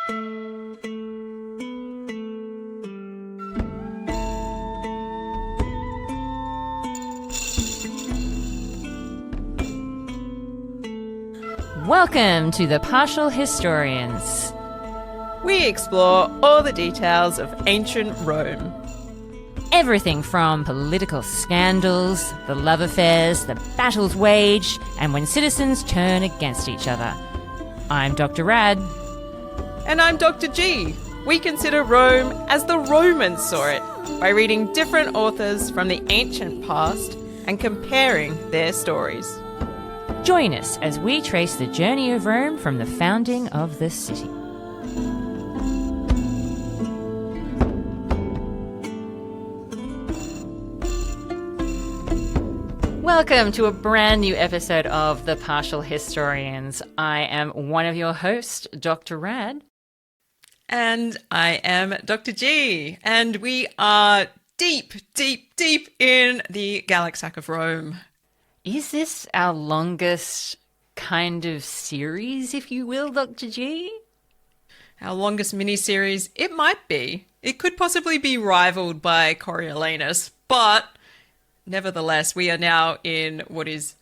Welcome to the Partial Historians. We explore all the details of ancient Rome. Everything from political scandals, the love affairs, the battles waged, and when citizens turn against each other. I'm Dr. Rad. And I'm Dr. G. We consider Rome as the Romans saw it, by reading different authors from the ancient past and comparing their stories. Join us as we trace the journey of Rome from the founding of the city. Welcome to a brand new episode of The Partial Historians. I am one of your hosts, Dr. Rad. And I am Dr. G. And we are deep in the Gallic Sack of Rome. Is this our longest kind of series, if you will, Dr. G? Our longest mini-series? It might be. It could possibly be rivaled by Coriolanus, but nevertheless, we are now in what is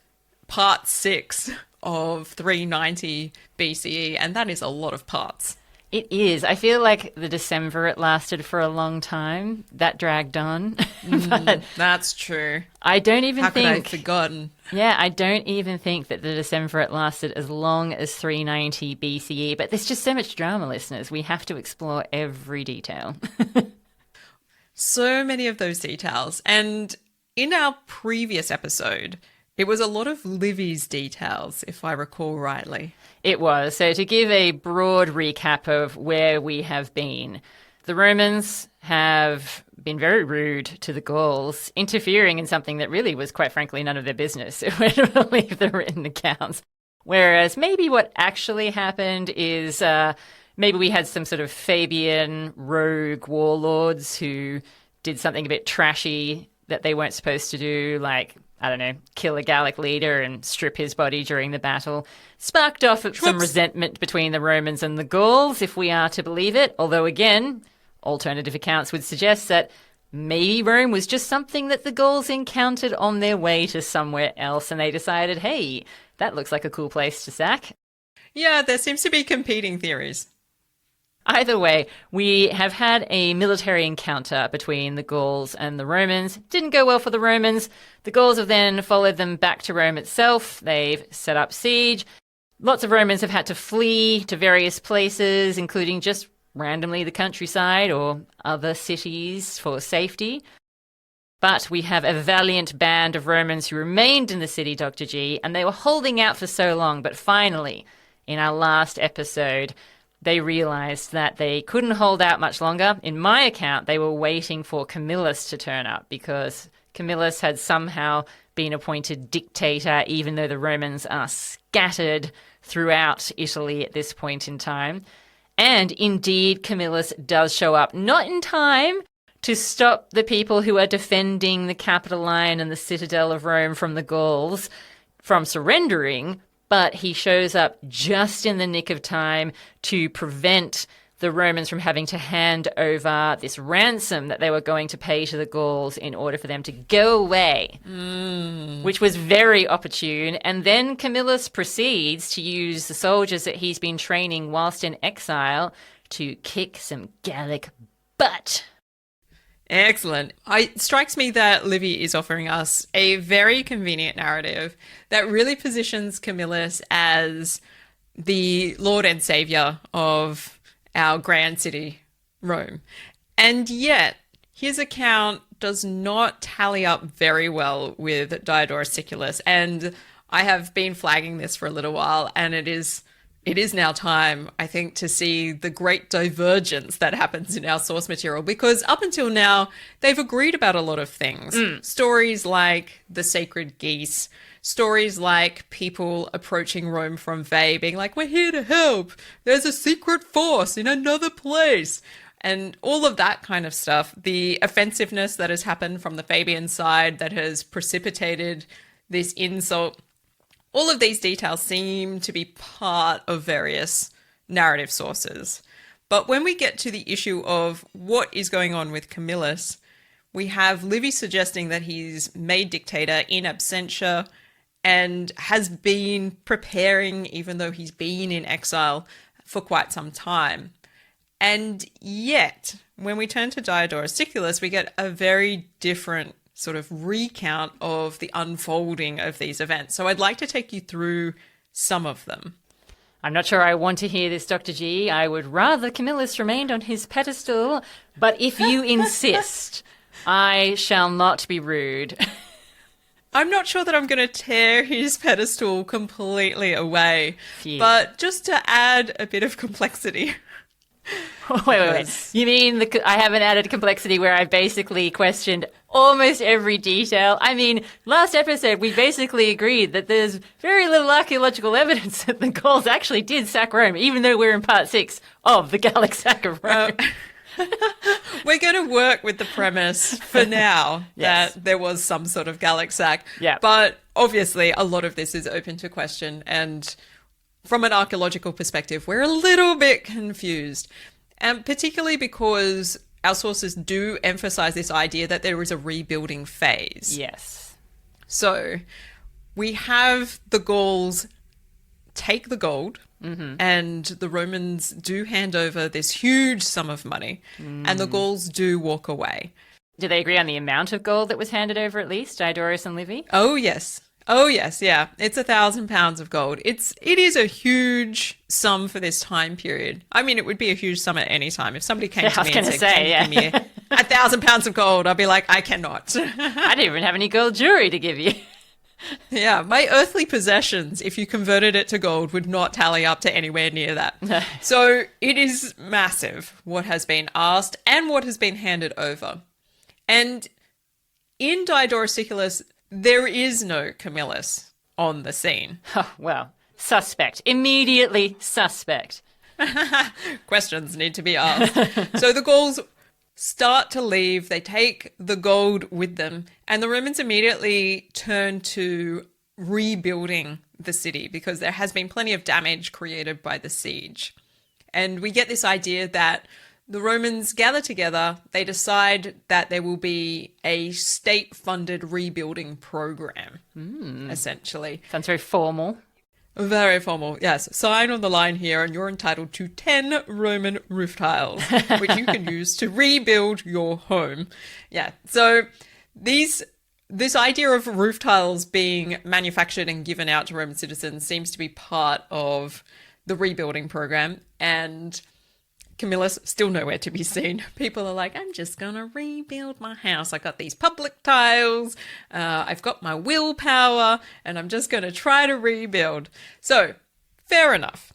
part 6 of 390 BCE, and that is a lot of parts. It is. I feel like the Decemvirate lasted for a long time. That dragged on. But that's true. I don't even How think... could I have forgotten? Yeah, I don't even think that the Decemvirate lasted as long as 390 BCE, but there's just so much drama, listeners. We have to explore every detail. So many of those details. And in our previous episode, it was a lot of Livy's details, if I recall rightly. It was. So to give a broad recap of where we have been, the Romans have been very rude to the Gauls, interfering in something that really was, quite frankly, none of their business, if we're to believe the written accounts. Whereas maybe what actually happened is maybe we had some sort of Fabian rogue warlords who did something a bit trashy that they weren't supposed to do, like, I don't know, kill a Gallic leader and strip his body during the battle. Sparked off some resentment between the Romans and the Gauls, if we are to believe it. Although, again, alternative accounts would suggest that maybe Rome was just something that the Gauls encountered on their way to somewhere else, and they decided, hey, that looks like a cool place to sack. Yeah, there seems to be competing theories. Either way, we have had a military encounter between the Gauls and the Romans. Didn't go well for the Romans. The Gauls have then followed them back to Rome itself. They've set up siege. Lots of Romans have had to flee to various places, including just randomly the countryside or other cities for safety. But we have a valiant band of Romans who remained in the city, Dr. G, and they were holding out for so long. But finally, in our last episode, they realized that they couldn't hold out much longer. In my account, they were waiting for Camillus to turn up because Camillus had somehow been appointed dictator, even though the Romans are scattered throughout Italy at this point in time. And indeed, Camillus does show up, not in time to stop the people who are defending the Capitoline and the citadel of Rome from the Gauls from surrendering, but he shows up just in the nick of time to prevent the Romans from having to hand over this ransom that they were going to pay to the Gauls in order for them to go away, which was very opportune. And then Camillus proceeds to use the soldiers that he's been training whilst in exile to kick some Gallic butt. Excellent. It strikes me that Livy is offering us a very convenient narrative that really positions Camillus as the Lord and Saviour of our grand city, Rome. And yet, his account does not tally up very well with Diodorus Sicilus. And I have been flagging this for a little while, and it is now time, I think, to see the great divergence that happens in our source material, because up until now, they've agreed about a lot of things. Stories like the sacred geese, stories like people approaching Rome from Veii being like, we're here to help, there's a secret force in another place, and all of that kind of stuff. The offensiveness that has happened from the Fabian side that has precipitated this insult. All of these details seem to be part of various narrative sources. But when we get to the issue of what is going on with Camillus, we have Livy suggesting that he's made dictator in absentia and has been preparing, even though he's been in exile for quite some time. And yet, when we turn to Diodorus Sicilus, we get a very different sort of recount of the unfolding of these events. So I'd like to take you through some of them. I'm not sure I want to hear this, Dr. G. I would rather Camillus remained on his pedestal, but if you insist, I shall not be rude. I'm not sure that I'm going to tear his pedestal completely away, Phew. but just to add a bit of complexity. Wait. You mean I haven't added complexity where I've basically questioned almost every detail? I mean, last episode we basically agreed that there's very little archaeological evidence that the Gauls actually did sack Rome, even though we're in part 6 of the Gallic Sack of Rome. We're going to work with the premise for now Yes. that there was some sort of Gallic sack. Yeah. But obviously a lot of this is open to question, and from an archaeological perspective, we're a little bit confused. And particularly because our sources do emphasize this idea that there is a rebuilding phase. Yes. So we have the Gauls take the gold, and the Romans do hand over this huge sum of money, and the Gauls do walk away. Do they agree on the amount of gold that was handed over at least, Diodorus and Livy? Oh, yes, yeah. It's 1,000 pounds of gold. It is a huge sum for this time period. I mean, it would be a huge sum at any time. If somebody came to me and said, "Can you give me 1,000 pounds of gold?" I'd be like, I cannot. I don't even have any gold jewelry to give you. Yeah, my earthly possessions, if you converted it to gold, would not tally up to anywhere near that. So it is massive what has been asked and what has been handed over. And in Diodorus Sicilus, there is no Camillus on the scene. Oh, well, suspect. Immediately suspect. Questions need to be asked. So the Gauls start to leave, they take the gold with them, and the Romans immediately turn to rebuilding the city because there has been plenty of damage created by the siege. And we get this idea that the Romans gather together, they decide that there will be a state-funded rebuilding program, essentially. Sounds very formal. Very formal, yes. Sign on the line here and you're entitled to 10 Roman roof tiles, which you can use to rebuild your home. Yeah, so this idea of roof tiles being manufactured and given out to Roman citizens seems to be part of the rebuilding program, and Camillus still nowhere to be seen. People are like, I'm just going to rebuild my house. I got these public tiles. I've got my willpower and I'm just going to try to rebuild. So fair enough.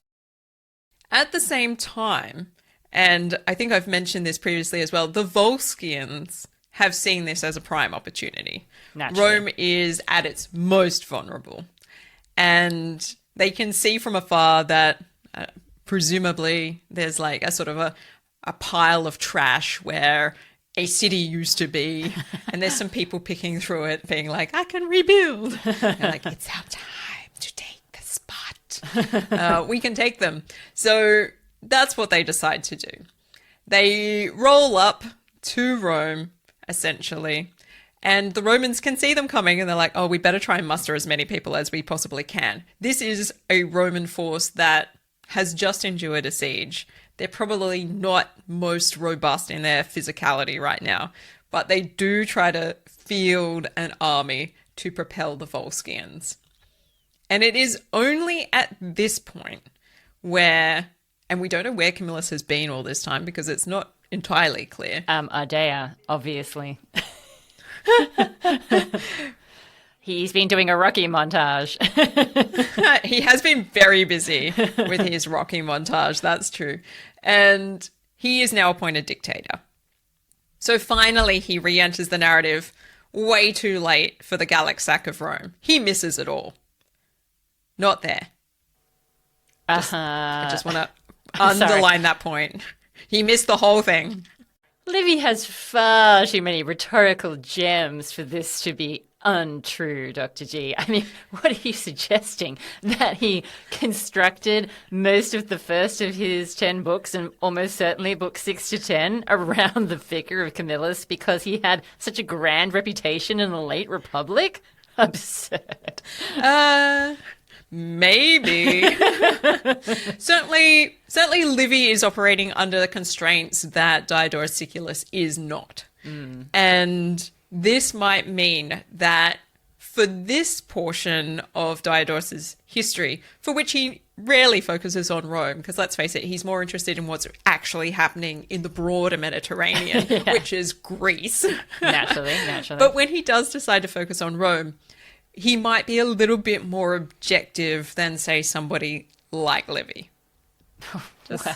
At the same time, and I think I've mentioned this previously as well, the Volscians have seen this as a prime opportunity. Naturally. Rome is at its most vulnerable, and they can see from afar that presumably there's like a sort of a pile of trash where a city used to be, and there's some people picking through it being like, I can rebuild. And like, it's our time to take the spot. We can take them. So that's what they decide to do. They roll up to Rome, essentially, and the Romans can see them coming and they're like, oh, we better try and muster as many people as we possibly can. This is a Roman force that has just endured a siege. They're probably not most robust in their physicality right now, but they do try to field an army to propel the Volscians. And it is only at this point where, and we don't know where Camillus has been all this time because it's not entirely clear. Ardea, obviously. He's been doing a Rocky montage. He has been very busy with his Rocky montage, that's true. And he is now appointed dictator. So finally he re-enters the narrative way too late for the Gallic Sack of Rome. He misses it all. Not there. I just want to underline that point. He missed the whole thing. Livy has far too many rhetorical gems for this to be untrue, Dr. G. I mean, what are you suggesting? That he constructed most of the first of his 10 books, and almost certainly books 6 to 10, around the figure of Camillus because he had such a grand reputation in the late Republic? Absurd. Maybe. Certainly Livy is operating under the constraints that Diodorus Sicilus is not. And this might mean that for this portion of Diodorus's history, for which he rarely focuses on Rome, because let's face it, he's more interested in what's actually happening in the broader Mediterranean, which is Greece. Naturally. But when he does decide to focus on Rome, he might be a little bit more objective than, say, somebody like Livy. Just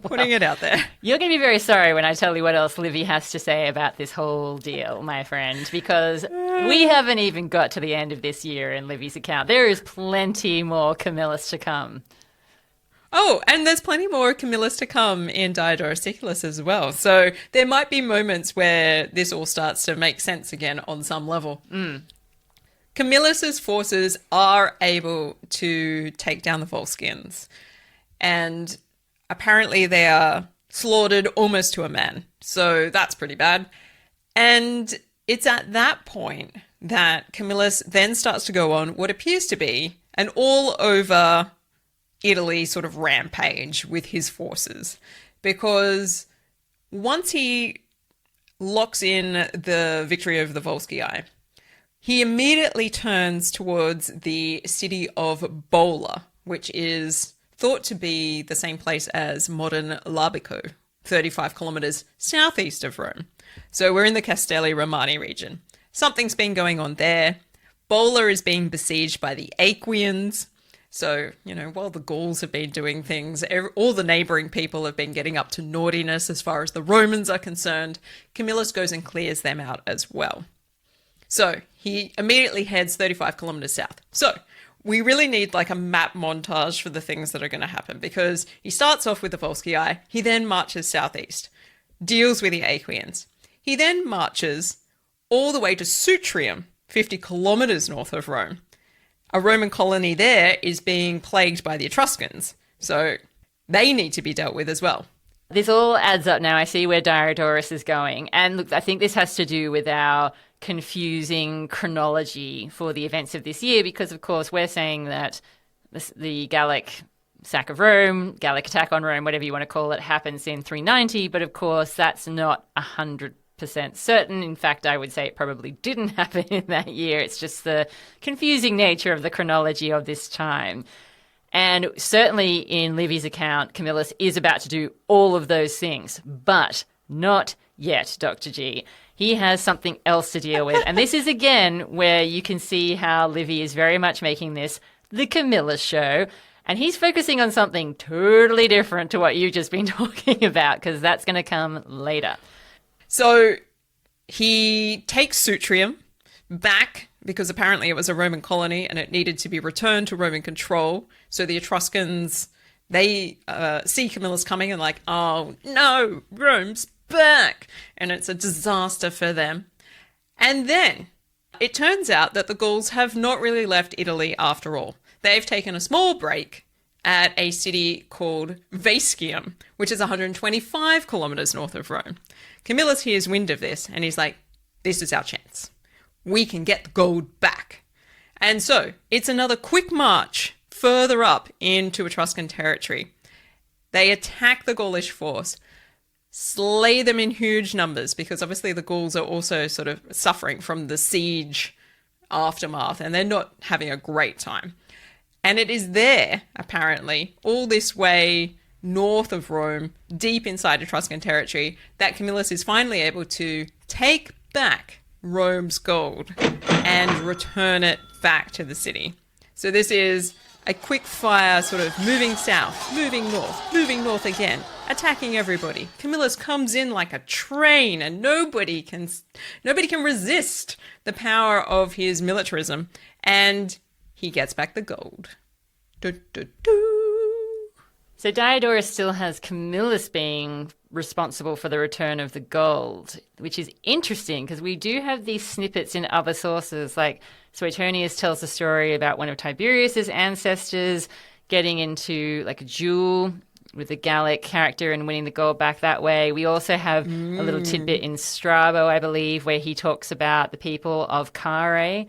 putting it out there. You're going to be very sorry when I tell you what else Livy has to say about this whole deal, my friend, because we haven't even got to the end of this year in Livy's account. There is plenty more Camillus to come. Oh, and there's plenty more Camillus to come in Diodorus Sicilus as well. So there might be moments where this all starts to make sense again on some level. Camillus's forces are able to take down the Volscians, and apparently they are slaughtered almost to a man. So that's pretty bad. And it's at that point that Camillus then starts to go on what appears to be an all over Italy sort of rampage with his forces. Because once he locks in the victory over the Volscii, he immediately turns towards the city of Bola, which is thought to be the same place as modern Labico, 35 kilometers southeast of Rome. So we're in the Castelli Romani region. Something's been going on there. Bola is being besieged by the Aequians. So, while the Gauls have been doing things, all the neighbouring people have been getting up to naughtiness as far as the Romans are concerned. Camillus goes and clears them out as well. So he immediately heads 35 kilometers south. So we really need like a map montage for the things that are going to happen, because he starts off with the Volscii. He then marches southeast, deals with the Aequians. He then marches all the way to Sutrium, 50 kilometers north of Rome. A Roman colony there is being plagued by the Etruscans, so they need to be dealt with as well. This all adds up now. I see where Diodorus is going. And look, I think this has to do with our confusing chronology for the events of this year, because, of course, we're saying that the Gallic Sack of Rome, Gallic attack on Rome, whatever you want to call it, happens in 390. But, of course, that's not 100% certain. In fact, I would say it probably didn't happen in that year. It's just the confusing nature of the chronology of this time. And certainly in Livy's account, Camillus is about to do all of those things, but not yet, Dr. G. He has something else to deal with. And this is, again, where you can see how Livy is very much making this the Camillus show. And he's focusing on something totally different to what you've just been talking about, because that's going to come later. So he takes Sutrium back, because apparently it was a Roman colony and it needed to be returned to Roman control. So the Etruscans, they see Camillus coming and like, oh no, Rome's back. And it's a disaster for them. And then it turns out that the Gauls have not really left Italy after all. They've taken a small break at a city called Volscium, which is 125 kilometers north of Rome. Camillus hears wind of this and he's like, this is our chance. We can get the gold back. And so it's another quick march further up into Etruscan territory. They attack the Gaulish force, slay them in huge numbers, because obviously the Gauls are also sort of suffering from the siege aftermath, and they're not having a great time. And it is there, apparently, all this way north of Rome, deep inside Etruscan territory, that Camillus is finally able to take back Rome's gold and return it back to the city. So this is a quick fire sort of moving south, moving north again, attacking everybody. Camillus comes in like a train and nobody can resist the power of his militarism, and he gets back the gold. So Diodorus still has Camillus being responsible for the return of the gold, which is interesting because we do have these snippets in other sources. Like Suetonius tells a story about one of Tiberius's ancestors getting into like a duel with a Gallic character and winning the gold back that way. We also have a little tidbit in Strabo, I believe, where he talks about the people of Caere,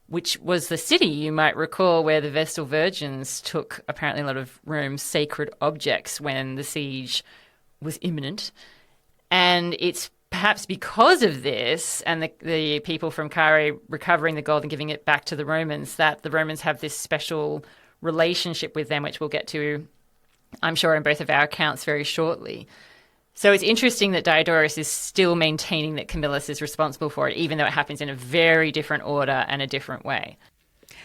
which was the city, you might recall, where the Vestal Virgins took apparently a lot of Rome's sacred objects when the siege was imminent. And it's perhaps because of this and the people from Caere recovering the gold and giving it back to the Romans that the Romans have this special relationship with them, which we'll get to, I'm sure, in both of our accounts very shortly. So it's interesting that Diodorus is still maintaining that Camillus is responsible for it, even though it happens in a very different order and a different way.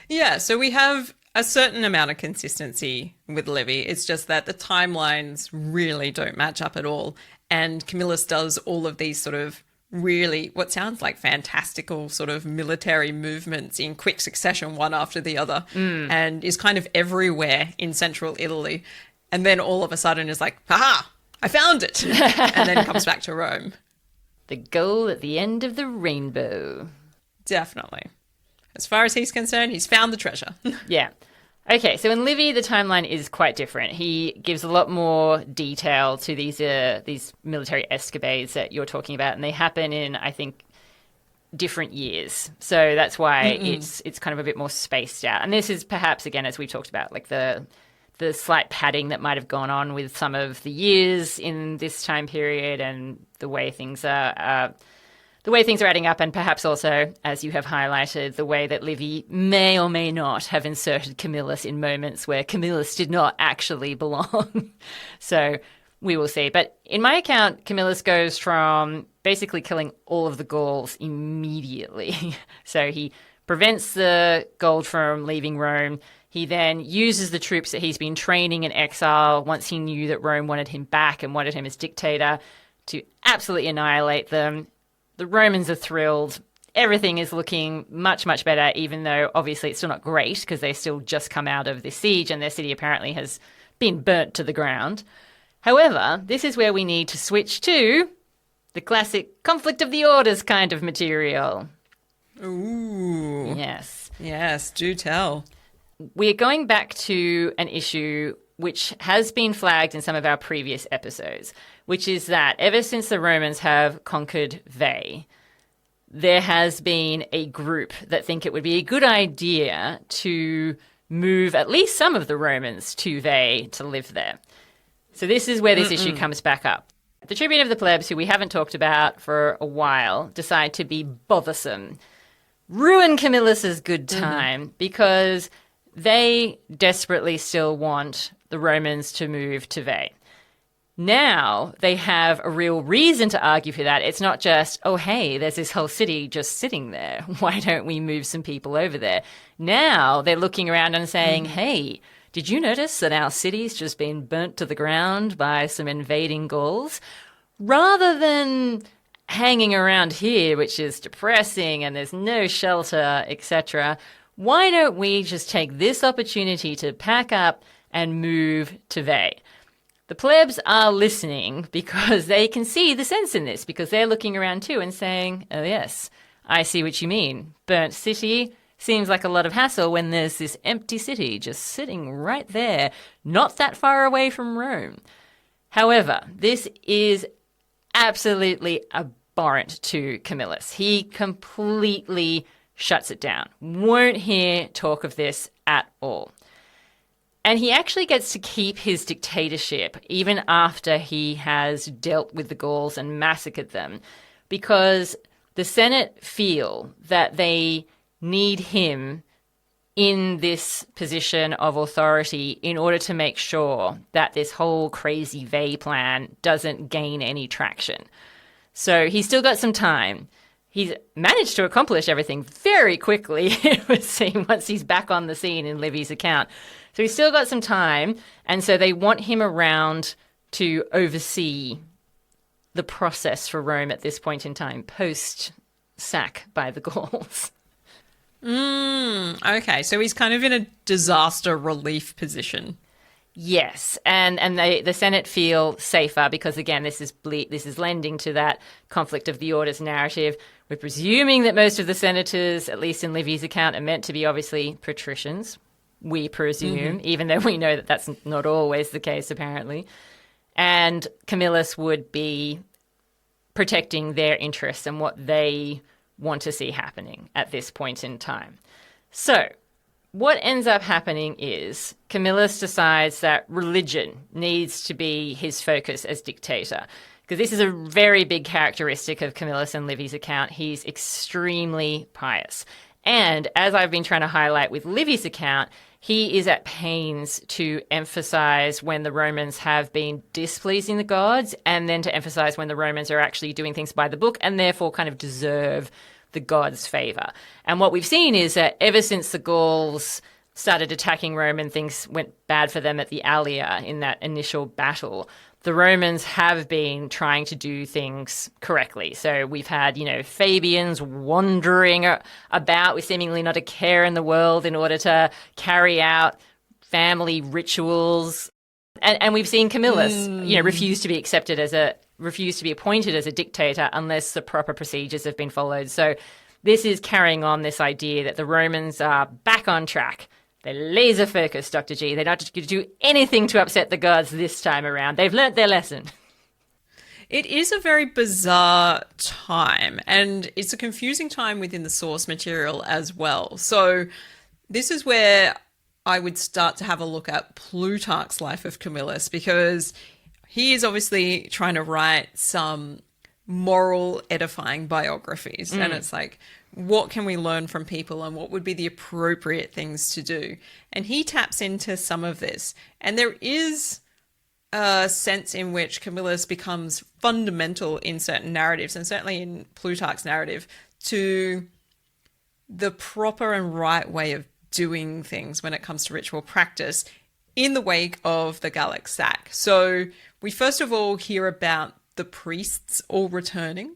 Yeah, so we have a certain amount of consistency with Livy. It's just that the timelines really don't match up at all. And Camillus does all of these sort of really what sounds like fantastical sort of military movements in quick succession, one after the other, and is kind of everywhere in central Italy. And then all of a sudden is like, ha! I found it. And then comes back to Rome. The goal at the end of the rainbow. Definitely. As far as he's concerned, he's found the treasure. Yeah. Okay, so in Livy, the timeline is quite different. He gives a lot more detail to these military escapades that you're talking about, and they happen in, I think, different years. So that's why it's kind of a bit more spaced out. And this is perhaps, again, as we talked about, like the slight padding that might have gone on with some of the years in this time period and the way things are adding up, and perhaps also, as you have highlighted, the way that Livy may or may not have inserted Camillus in moments where Camillus did not actually belong. So we will see. But in my account, Camillus goes from basically killing all of the Gauls immediately. So he prevents the gold from leaving Rome. He then uses the troops that he's been training in exile once he knew that Rome wanted him back and wanted him as dictator to absolutely annihilate them. The Romans are thrilled. Everything is looking much, much better, even though obviously it's still not great because they still just come out of this siege and their city apparently has been burnt to the ground. However, this is where we need to switch to the classic conflict of the orders kind of material. Ooh. Yes. Yes, do tell. We're going back to an issue which has been flagged in some of our previous episodes, which is that ever since the Romans have conquered Veii, there has been a group that think it would be a good idea to move at least some of the Romans to Veii to live there. So this is where this issue comes back up. The tribune of the plebs, who we haven't talked about for a while, decide to be bothersome, ruin Camillus's good time because they desperately still want the Romans to move to Veii. Now they have a real reason to argue for that. It's not just, oh, hey, there's this whole city just sitting there. Why don't we move some people over there? Now they're looking around and saying, hey, did you notice that our city's just been burnt to the ground by some invading Gauls? Rather than hanging around here, which is depressing and there's no shelter, etc., why don't we just take this opportunity to pack up and move to Veii? The plebs are listening because they can see the sense in this, because they're looking around too and saying, oh yes, I see what you mean. Burnt city seems like a lot of hassle when there's this empty city just sitting right there, not that far away from Rome. However, this is absolutely abhorrent to Camillus. He completely shuts it down, won't hear talk of this at all. And he actually gets to keep his dictatorship even after he has dealt with the Gauls and massacred them, because the Senate feel that they need him in this position of authority in order to make sure that this whole crazy Veii plan doesn't gain any traction. So he's still got some time. He's managed to accomplish everything very quickly, it would seem, once he's back on the scene in Livy's account. So he's still got some time, and so they want him around to oversee the process for Rome at this point in time, post-sack by the Gauls. Okay, so he's kind of in a disaster relief position. Yes, and the Senate feel safer because, again, this is lending to that conflict of the orders narrative. We're presuming that most of the senators, at least in Livy's account, are meant to be obviously patricians. We presume, even though we know that that's not always the case, apparently. And Camillus would be protecting their interests and what they want to see happening at this point in time. So what ends up happening is Camillus decides that religion needs to be his focus as dictator, because this is a very big characteristic of Camillus and Livy's account. He's extremely pious. And as I've been trying to highlight with Livy's account, he is at pains to emphasize when the Romans have been displeasing the gods, and then to emphasize when the Romans are actually doing things by the book and therefore kind of deserve the gods' favor. And what we've seen is that ever since the Gauls started attacking Rome and things went bad for them at the Allia in that initial battle, the Romans have been trying to do things correctly. So we've had, Fabians wandering about with seemingly not a care in the world in order to carry out family rituals. And we've seen Camillus, refuse to be appointed as a dictator unless the proper procedures have been followed. So this is carrying on this idea that the Romans are back on track. They're laser focused, Dr. G. They're not going to do anything to upset the gods this time around. They've learnt their lesson. It is a very bizarre time, and it's a confusing time within the source material as well. So this is where I would start to have a look at Plutarch's life of Camillus, because he is obviously trying to write some moral, edifying biographies. And it's like, what can we learn from people and what would be the appropriate things to do? And he taps into some of this. And there is a sense in which Camillus becomes fundamental in certain narratives, and certainly in Plutarch's narrative, to the proper and right way of doing things when it comes to ritual practice in the wake of the Gallic Sack. So we first of all hear about the priests all returning.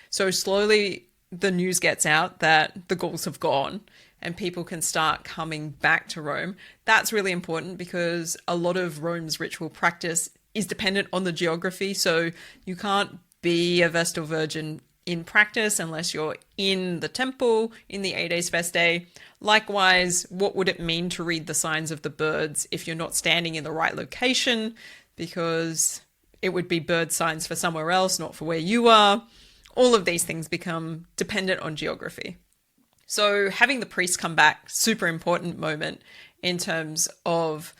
So slowly the news gets out that the Gauls have gone and people can start coming back to Rome. That's really important because a lot of Rome's ritual practice is dependent on the geography. So you can't be a Vestal Virgin in practice unless you're in the temple in the 8 days Vestae. Likewise, what would it mean to read the signs of the birds if you're not standing in the right location? Because it would be bird signs for somewhere else, not for where you are. All of these things become dependent on geography. So having the priests come back, super important moment in terms of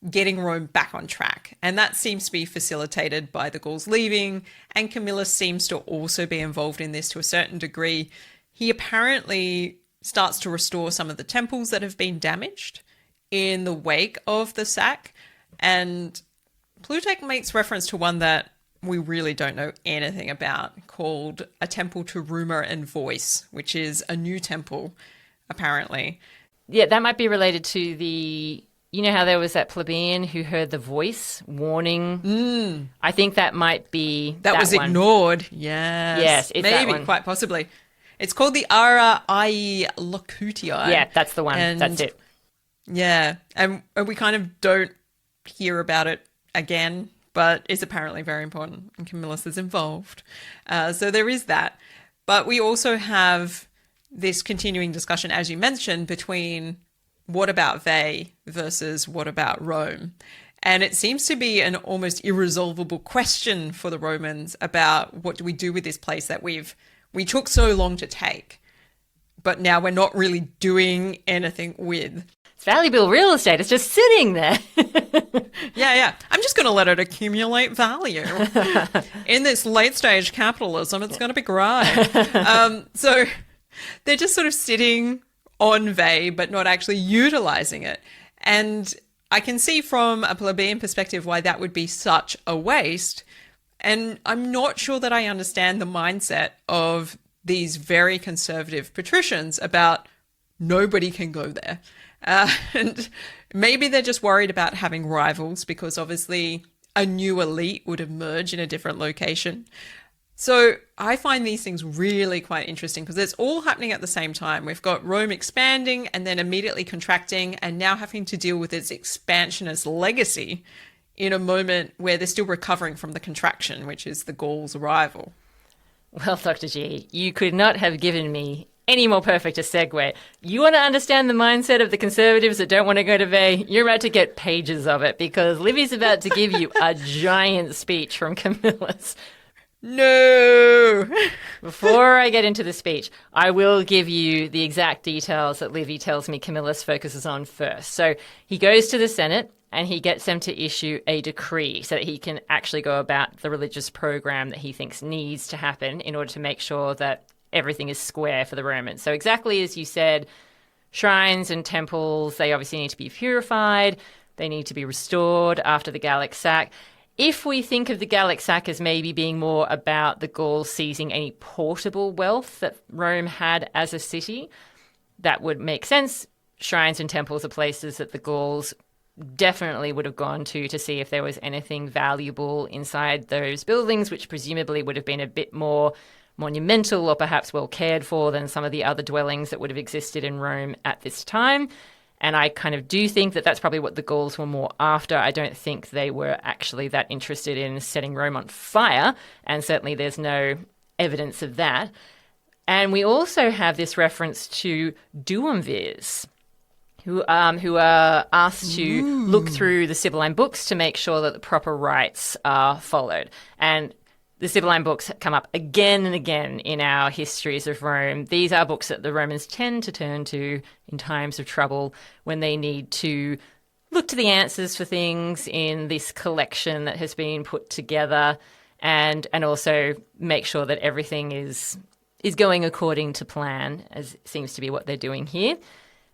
getting Rome back on track. And that seems to be facilitated by the Gauls leaving, and Camillus seems to also be involved in this to a certain degree. He apparently starts to restore some of the temples that have been damaged in the wake of the sack. And Plutarch makes reference to one that we really don't know anything about, called a temple to rumour and voice, which is a new temple, apparently. Yeah, that might be related to the... You know how there was that plebeian who heard the voice warning? I think that might be that was one. Ignored. Yes. It's maybe, that one. Quite possibly. It's called the Ara Ai Locutii. Yeah, that's the one. And that's it. Yeah, and we kind of don't hear about it again, but it's apparently very important, and Camillus is involved. So there is that. But we also have this continuing discussion, as you mentioned, between what about they versus what about Rome? And it seems to be an almost irresolvable question for the Romans about what do we do with this place that we took so long to take, but now we're not really doing anything with. It's valuable real estate. It's just sitting there. Yeah. I'm just going to let it accumulate value. In this late stage capitalism, it's going to be great. So they're just sort of sitting on Veii, but not actually utilizing it. And I can see from a plebeian perspective why that would be such a waste. And I'm not sure that I understand the mindset of these very conservative patricians about nobody can go there. And maybe they're just worried about having rivals because obviously a new elite would emerge in a different location. So I find these things really quite interesting because it's all happening at the same time. We've got Rome expanding and then immediately contracting and now having to deal with its expansionist legacy in a moment where they're still recovering from the contraction, which is the Gauls' arrival. Well, Dr. G, you could not have given me any more perfect a segue. You want to understand the mindset of the conservatives that don't want to go to Veii? You're about to get pages of it because Livy's about to give you a giant speech from Camillus. No! Before I get into the speech, I will give you the exact details that Livy tells me Camillus focuses on first. So he goes to the Senate and he gets them to issue a decree so that he can actually go about the religious program that he thinks needs to happen in order to make sure that everything is square for the Romans. So exactly as you said, shrines and temples, they obviously need to be purified. They need to be restored after the Gallic Sack. If we think of the Gallic Sack as maybe being more about the Gauls seizing any portable wealth that Rome had as a city, that would make sense. Shrines and temples are places that the Gauls definitely would have gone to see if there was anything valuable inside those buildings, which presumably would have been a bit more monumental or perhaps well cared for than some of the other dwellings that would have existed in Rome at this time. And I kind of do think that that's probably what the Gauls were more after. I don't think they were actually that interested in setting Rome on fire, and certainly there's no evidence of that. And we also have this reference to duumvirs, who are asked to look through the Sibylline books to make sure that the proper rites are followed. And the Sibylline books come up again and again in our histories of Rome. These are books that the Romans tend to turn to in times of trouble when they need to look to the answers for things in this collection that has been put together and also make sure that everything is going according to plan, as seems to be what they're doing here.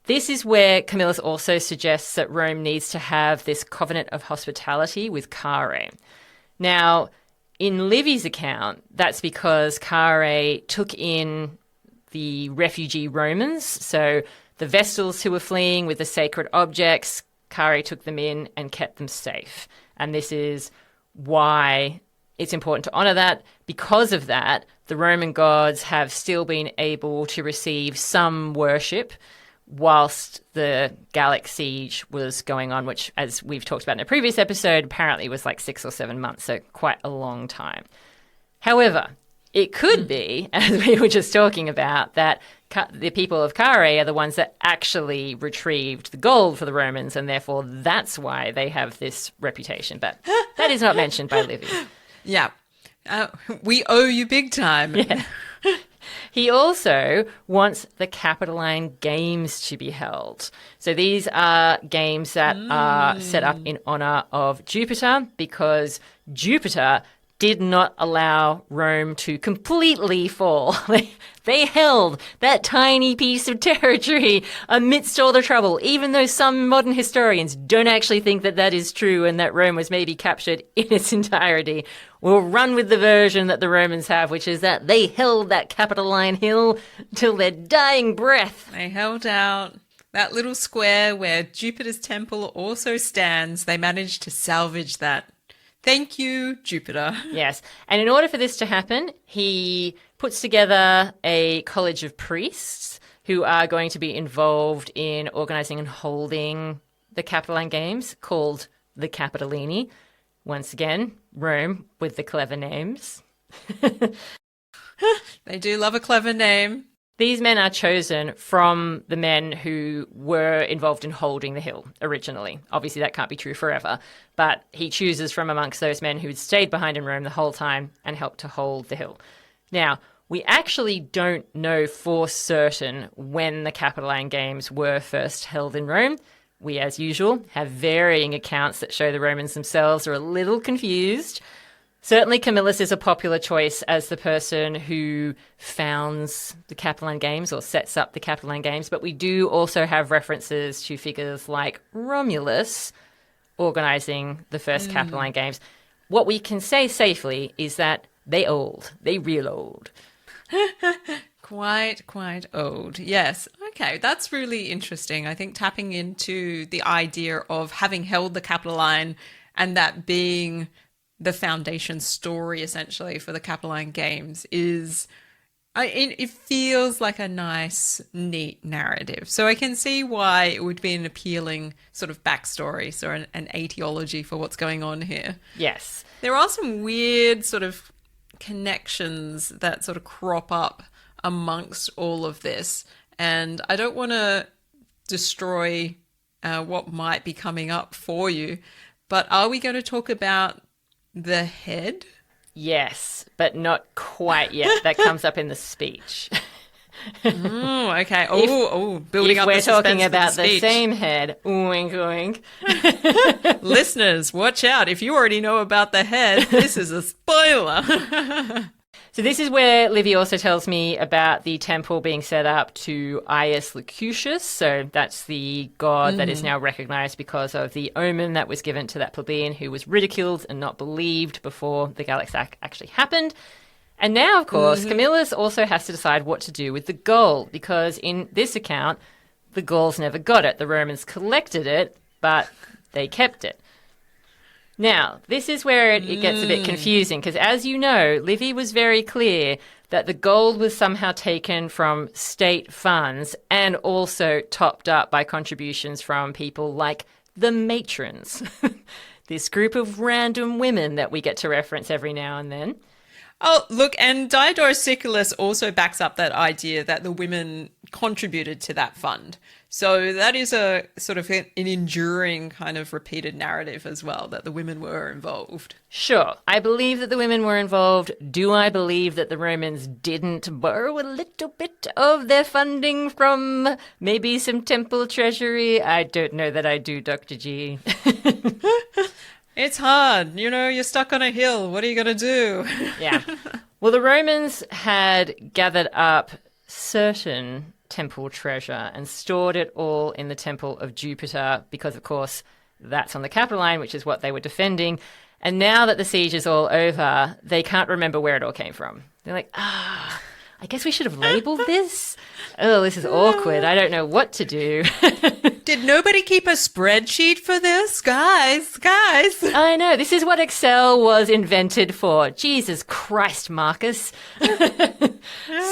This is where Camillus also suggests that Rome needs to have this covenant of hospitality with Caere. Now, in Livy's account, that's because Caere took in the refugee Romans, so the Vestals who were fleeing with the sacred objects, Caere took them in and kept them safe. And this is why it's important to honour that. Because of that, the Roman gods have still been able to receive some worship whilst the Gallic siege was going on, which, as we've talked about in a previous episode, apparently was like 6 or 7 months, so quite a long time. However, it could be, as we were just talking about, that the people of Caere are the ones that actually retrieved the gold for the Romans, and therefore that's why they have this reputation. But that is not mentioned by Livy. Yeah. We owe you big time. Yeah. He also wants the Capitoline Games to be held. So these are games that are set up in honour of Jupiter because Jupiter did not allow Rome to completely fall. They held that tiny piece of territory amidst all the trouble, even though some modern historians don't actually think that that is true and that Rome was maybe captured in its entirety. We'll run with the version that the Romans have, which is that they held that Capitoline Hill till their dying breath. They held out that little square where Jupiter's temple also stands. They managed to salvage that. Thank you, Jupiter. Yes. And in order for this to happen, he puts together a college of priests who are going to be involved in organising and holding the Capitoline Games, called the Capitolini. Once again, Rome with the clever names. They do love a clever name. These men are chosen from the men who were involved in holding the hill originally. Obviously, that can't be true forever, but he chooses from amongst those men who'd stayed behind in Rome the whole time and helped to hold the hill. Now, we actually don't know for certain when the Capitoline Games were first held in Rome. We, as usual, have varying accounts that show the Romans themselves are a little confused. Certainly Camillus is a popular choice as the person who founds the Capitoline Games or sets up the Capitoline Games, but we do also have references to figures like Romulus organising the first Capitoline Games. What we can say safely is that they real old. Quite old. Yes. Okay, that's really interesting. I think tapping into the idea of having held the Capitoline and that being the foundation story, essentially, for the Capitoline Games is... it feels like a nice, neat narrative. So I can see why it would be an appealing sort of backstory, so an etiology for what's going on here. Yes. There are some weird sort of connections that sort of crop up amongst all of this. And I don't want to destroy what might be coming up for you, but are we going to talk about the head? Yes, but not quite yet. That comes up in the speech. Oh, okay. Building if up we're the suspense talking for about the the speech. same head, wink, wink. Listeners, watch out. If you already know about the head, this is a spoiler. So this is where Livy also tells me about the temple being set up to Ius Lucullus. So that's the god that is now recognized because of the omen that was given to that plebeian who was ridiculed and not believed before the Gallic Sack actually happened. And now, of course, Camillus also has to decide what to do with the gold, because in this account, the Gauls never got it. The Romans collected it, but they kept it. Now, this is where it gets a bit confusing, because as you know, Livy was very clear that the gold was somehow taken from state funds and also topped up by contributions from people like the matrons, this group of random women that we get to reference every now and then. Oh, look, and Diodorus Sicilus also backs up that idea that the women contributed to that fund. So that is a sort of an enduring kind of repeated narrative as well, that the women were involved. Sure, I believe that the women were involved. Do I believe that the Romans didn't borrow a little bit of their funding from maybe some temple treasury? I don't know that I do, Dr. G. It's hard. You know, you're stuck on a hill. What are you going to do? Yeah. Well, the Romans had gathered up certain temple treasure and stored it all in the temple of Jupiter because, of course, that's on the Capitoline, which is what they were defending. And now that the siege is all over, they can't remember where it all came from. They're like, I guess we should have labeled this. Oh, this is awkward. I don't know what to do. Did nobody keep a spreadsheet for this? Guys. I know. This is what Excel was invented for. Jesus Christ, Marcus.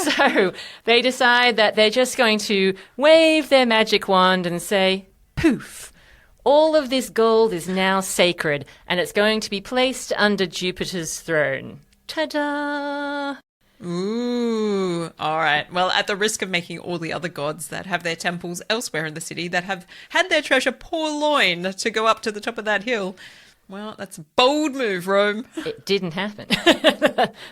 So they decide that they're just going to wave their magic wand and say, poof. All of this gold is now sacred, and it's going to be placed under Jupiter's throne. Ta-da! Ooh, all right. Well, at the risk of making all the other gods that have their temples elsewhere in the city that have had their treasure purloined to go up to the top of that hill, well, that's a bold move, Rome. It didn't happen.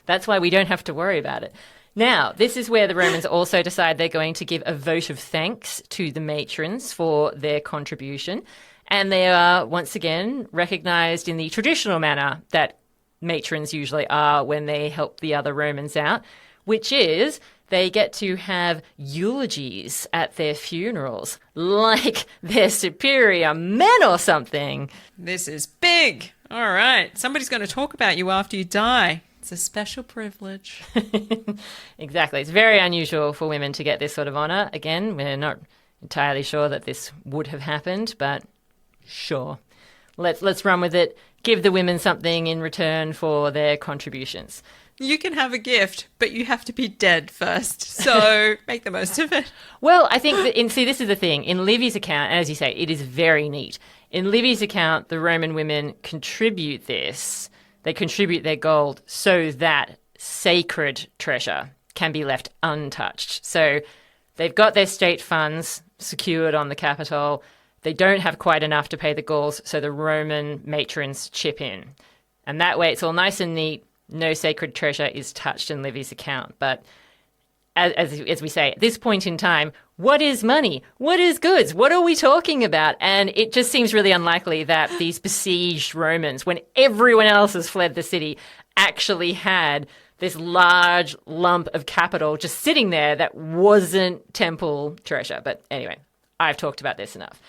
That's why we don't have to worry about it. Now, this is where the Romans also decide they're going to give a vote of thanks to the matrons for their contribution. And they are, once again, recognized in the traditional manner that matrons usually are when they help the other Romans out, which is they get to have eulogies at their funerals, like they're superior men or something. This is big. All right. Somebody's going to talk about you after you die. It's a special privilege. Exactly. It's very unusual for women to get this sort of honour. Again, we're not entirely sure that this would have happened, but sure. Let's run with it. Give the women something in return for their contributions. You can have a gift, but you have to be dead first. So make the most of it. Well, I think that this is the thing. In Livy's account, as you say, it is very neat. In Livy's account, the Roman women contribute this. They contribute their gold so that sacred treasure can be left untouched. So they've got their state funds secured on the Capitol. They don't have quite enough to pay the Gauls, so the Roman matrons chip in. And that way it's all nice and neat. No sacred treasure is touched in Livy's account. But as we say, at this point in time, what is money? What is goods? What are we talking about? And it just seems really unlikely that these besieged Romans, when everyone else has fled the city, actually had this large lump of capital just sitting there that wasn't temple treasure. But anyway, I've talked about this enough.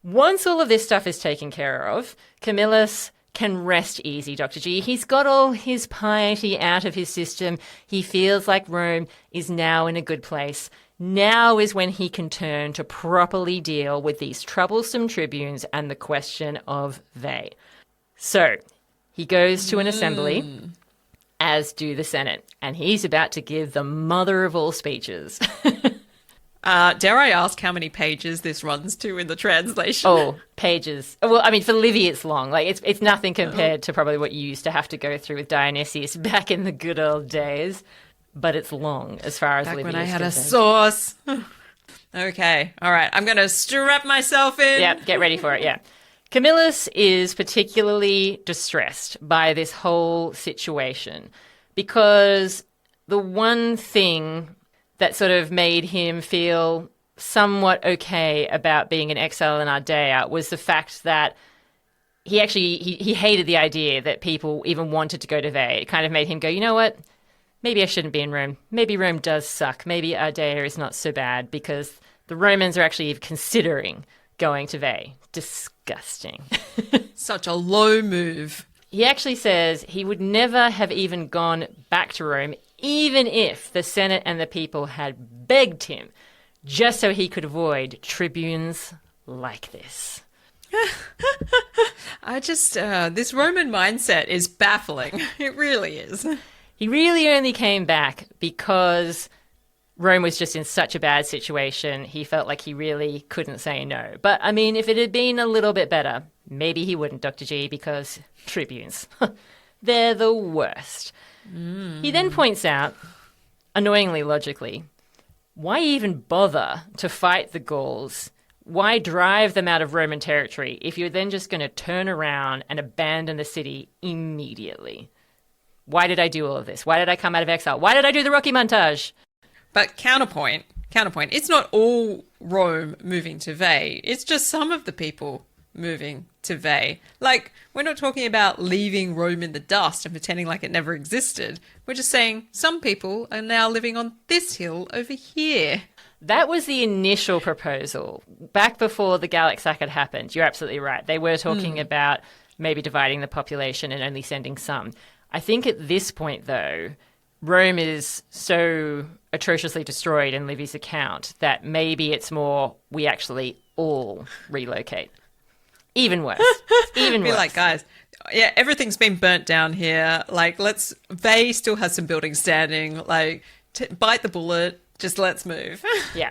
Once all of this stuff is taken care of, Camillus can rest easy, Dr. G. He's got all his piety out of his system. He feels like Rome is now in a good place. Now is when he can turn to properly deal with these troublesome tribunes and the question of they. So, He goes to an assembly, as do the Senate, and he's about to give the mother of all speeches. Dare I ask how many pages this runs to in the translation? Oh, pages. Well, I mean, for Livy, it's long. Like, it's nothing compared to probably what you used to have to go through with Dionysius back in the good old days. But it's long as far as Back Livy when is I had concerned. a source. Okay, all right. I'm going to strap myself in. Yeah, get ready for it, yeah. Camillus is particularly distressed by this whole situation because the one thing that sort of made him feel somewhat okay about being in exile in Ardea was the fact that he actually he hated the idea that people even wanted to go to Veii. It kind of made him go, you know what? Maybe I shouldn't be in Rome. Maybe Rome does suck. Maybe Ardea is not so bad because the Romans are actually considering going to Veii. Disgusting. Such a low move. He actually says he would never have even gone back to Rome, even if the Senate and the people had begged him, just so he could avoid tribunes like this. This Roman mindset is baffling. It really is. He really only came back because Rome was just in such a bad situation. He felt like he really couldn't say no. But, I mean, if it had been a little bit better, maybe he wouldn't, Dr. G, because tribunes, they're the worst. He then points out, annoyingly logically, why even bother to fight the Gauls? Why drive them out of Roman territory if you're then just going to turn around and abandon the city immediately? Why did I do all of this? Why did I come out of exile? Why did I do the Rocky montage? But counterpoint. It's not all Rome moving to Veii. It's just some of the people moving to Veii. Like, we're not talking about leaving Rome in the dust and pretending like it never existed. We're just saying some people are now living on this hill over here. That was the initial proposal. Back before the Gallic Sack had happened, you're absolutely right. They were talking about maybe dividing the population and only sending some. I think at this point, though, Rome is so atrociously destroyed in Livy's account that maybe it's more we actually all relocate. Even worse. Even worse. Be like, guys, yeah, everything's been burnt down here. Like, Veii still has some buildings standing. Like, bite the bullet. Just let's move. Yeah.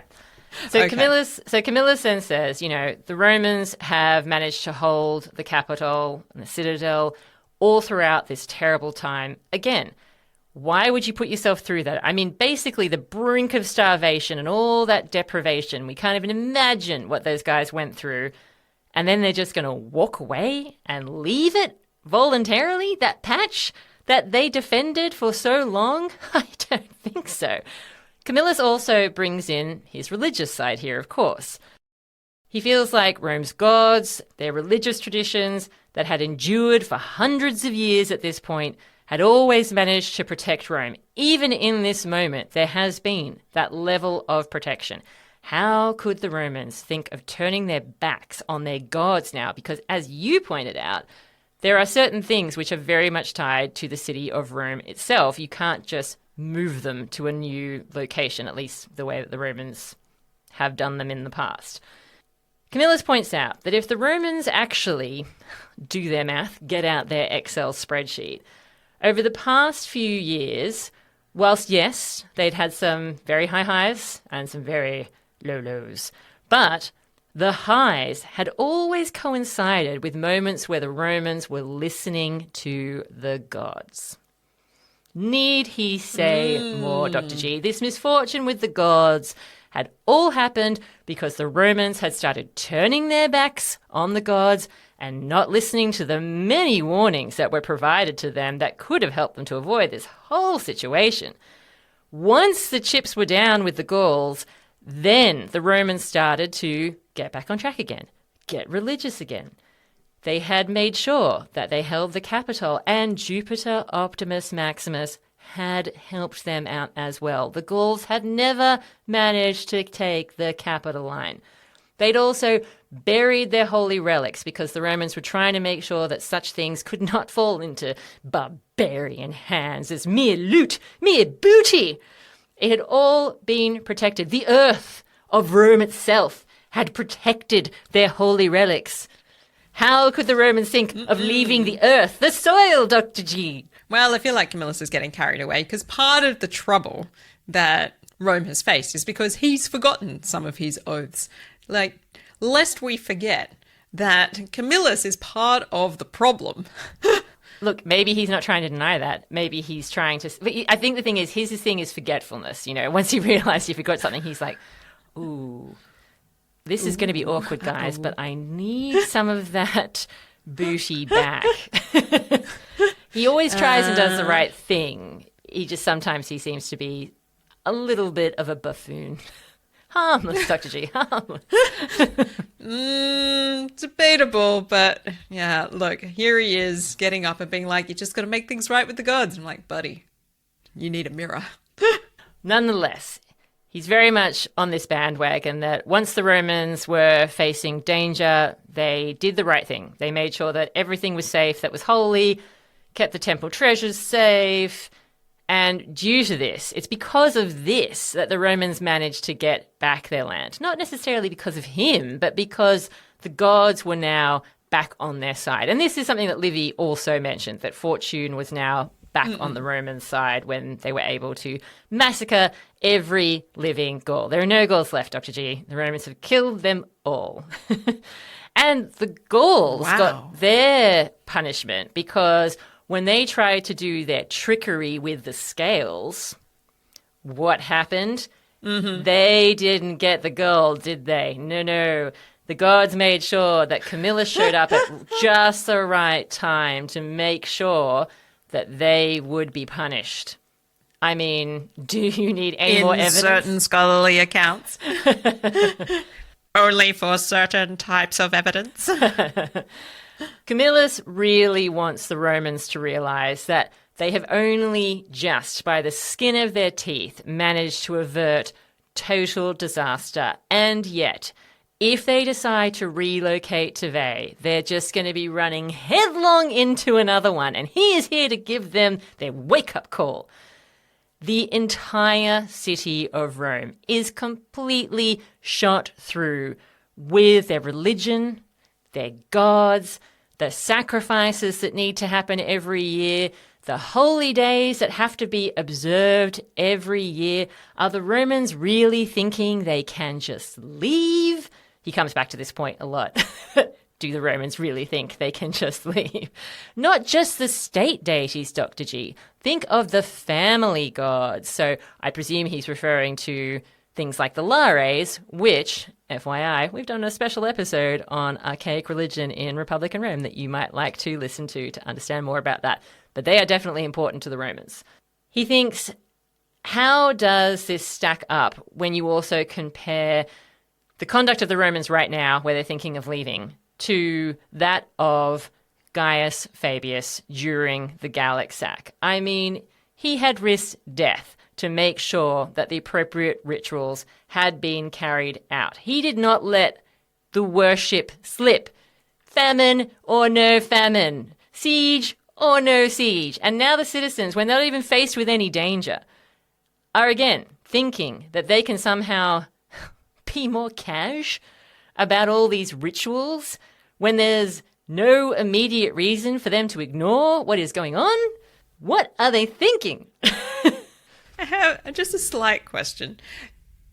So Okay. Camillus then says, the Romans have managed to hold the capital and the citadel all throughout this terrible time. Again, why would you put yourself through that? I mean, basically the brink of starvation and all that deprivation. We can't even imagine what those guys went through. And then they're just going to walk away and leave it voluntarily, that patch that they defended for so long? I don't think so. Camillus also brings in his religious side here, of course. He feels like Rome's gods, their religious traditions that had endured for hundreds of years at this point, had always managed to protect Rome. Even in this moment, there has been that level of protection. How could the Romans think of turning their backs on their gods now? Because as you pointed out, there are certain things which are very much tied to the city of Rome itself. You can't just move them to a new location, at least the way that the Romans have done them in the past. Camillus points out that if the Romans actually do their math, get out their Excel spreadsheet, over the past few years, whilst yes, they'd had some very high highs and some very low lows, but the highs had always coincided with moments where the Romans were listening to the gods. Need he say more, Dr. G? This misfortune with the gods had all happened because the Romans had started turning their backs on the gods and not listening to the many warnings that were provided to them that could have helped them to avoid this whole situation. Once the chips were down with the Gauls, then the Romans started to get back on track again, get religious again. They had made sure that they held the capital, and Jupiter Optimus Maximus had helped them out as well. The Gauls had never managed to take the Capitoline. They'd also buried their holy relics because the Romans were trying to make sure that such things could not fall into barbarian hands as mere loot, mere booty. It had all been protected. The earth of Rome itself had protected their holy relics. How could the Romans think of leaving the earth, the soil, Dr. G? Well, I feel like Camillus is getting carried away because part of the trouble that Rome has faced is because he's forgotten some of his oaths. Like, lest we forget that Camillus is part of the problem. Look, maybe he's not trying to deny that. Maybe he's trying to... But I think the thing is, his thing is forgetfulness. You know, once he realized he forgot something, he's like, ooh, this is going to be awkward, guys, but I need some of that booty back. He always tries and does the right thing. Sometimes he seems to be a little bit of a buffoon. Harmless, Dr. G, harmless. Debatable, but yeah, look, here he is getting up and being like, you just got to make things right with the gods. I'm like, buddy, you need a mirror. Nonetheless, he's very much on this bandwagon that once the Romans were facing danger, they did the right thing. They made sure that everything was safe, that was holy, kept the temple treasures safe. And due to this, it's because of this that the Romans managed to get back their land. Not necessarily because of him, but because the gods were now back on their side. And this is something that Livy also mentioned, that fortune was now back on the Roman side when they were able to massacre every living Gaul. There are no Gauls left, Dr. G. The Romans have killed them all. And the Gauls got their punishment because when they tried to do their trickery with the scales, what happened? They didn't get the gold, did they? No. The gods made sure that Camillus showed up at just the right time to make sure that they would be punished. I mean, do you need any more evidence? In certain scholarly accounts. Only for certain types of evidence. Camillus really wants the Romans to realize that they have only just, by the skin of their teeth, managed to avert total disaster. And yet, if they decide to relocate to Veii, they're just going to be running headlong into another one. And he is here to give them their wake-up call. The entire city of Rome is completely shot through with their religion, their gods, the sacrifices that need to happen every year, the holy days that have to be observed every year. Are the Romans really thinking they can just leave? He comes back to this point a lot. Do the Romans really think they can just leave? Not just the state deities, Dr. G. Think of the family gods. So I presume he's referring to things like the Lares, which, FYI, we've done a special episode on archaic religion in Republican Rome that you might like to listen to understand more about that. But they are definitely important to the Romans. He thinks, how does this stack up when you also compare the conduct of the Romans right now, where they're thinking of leaving, to that of Gaius Fabius during the Gallic Sack? I mean, he had risked death to make sure that the appropriate rituals had been carried out. He did not let the worship slip. Famine or no famine. Siege or no siege. And now the citizens, when they're not even faced with any danger, are again thinking that they can somehow be more cash about all these rituals when there's no immediate reason for them to ignore what is going on. What are they thinking? I have just a slight question.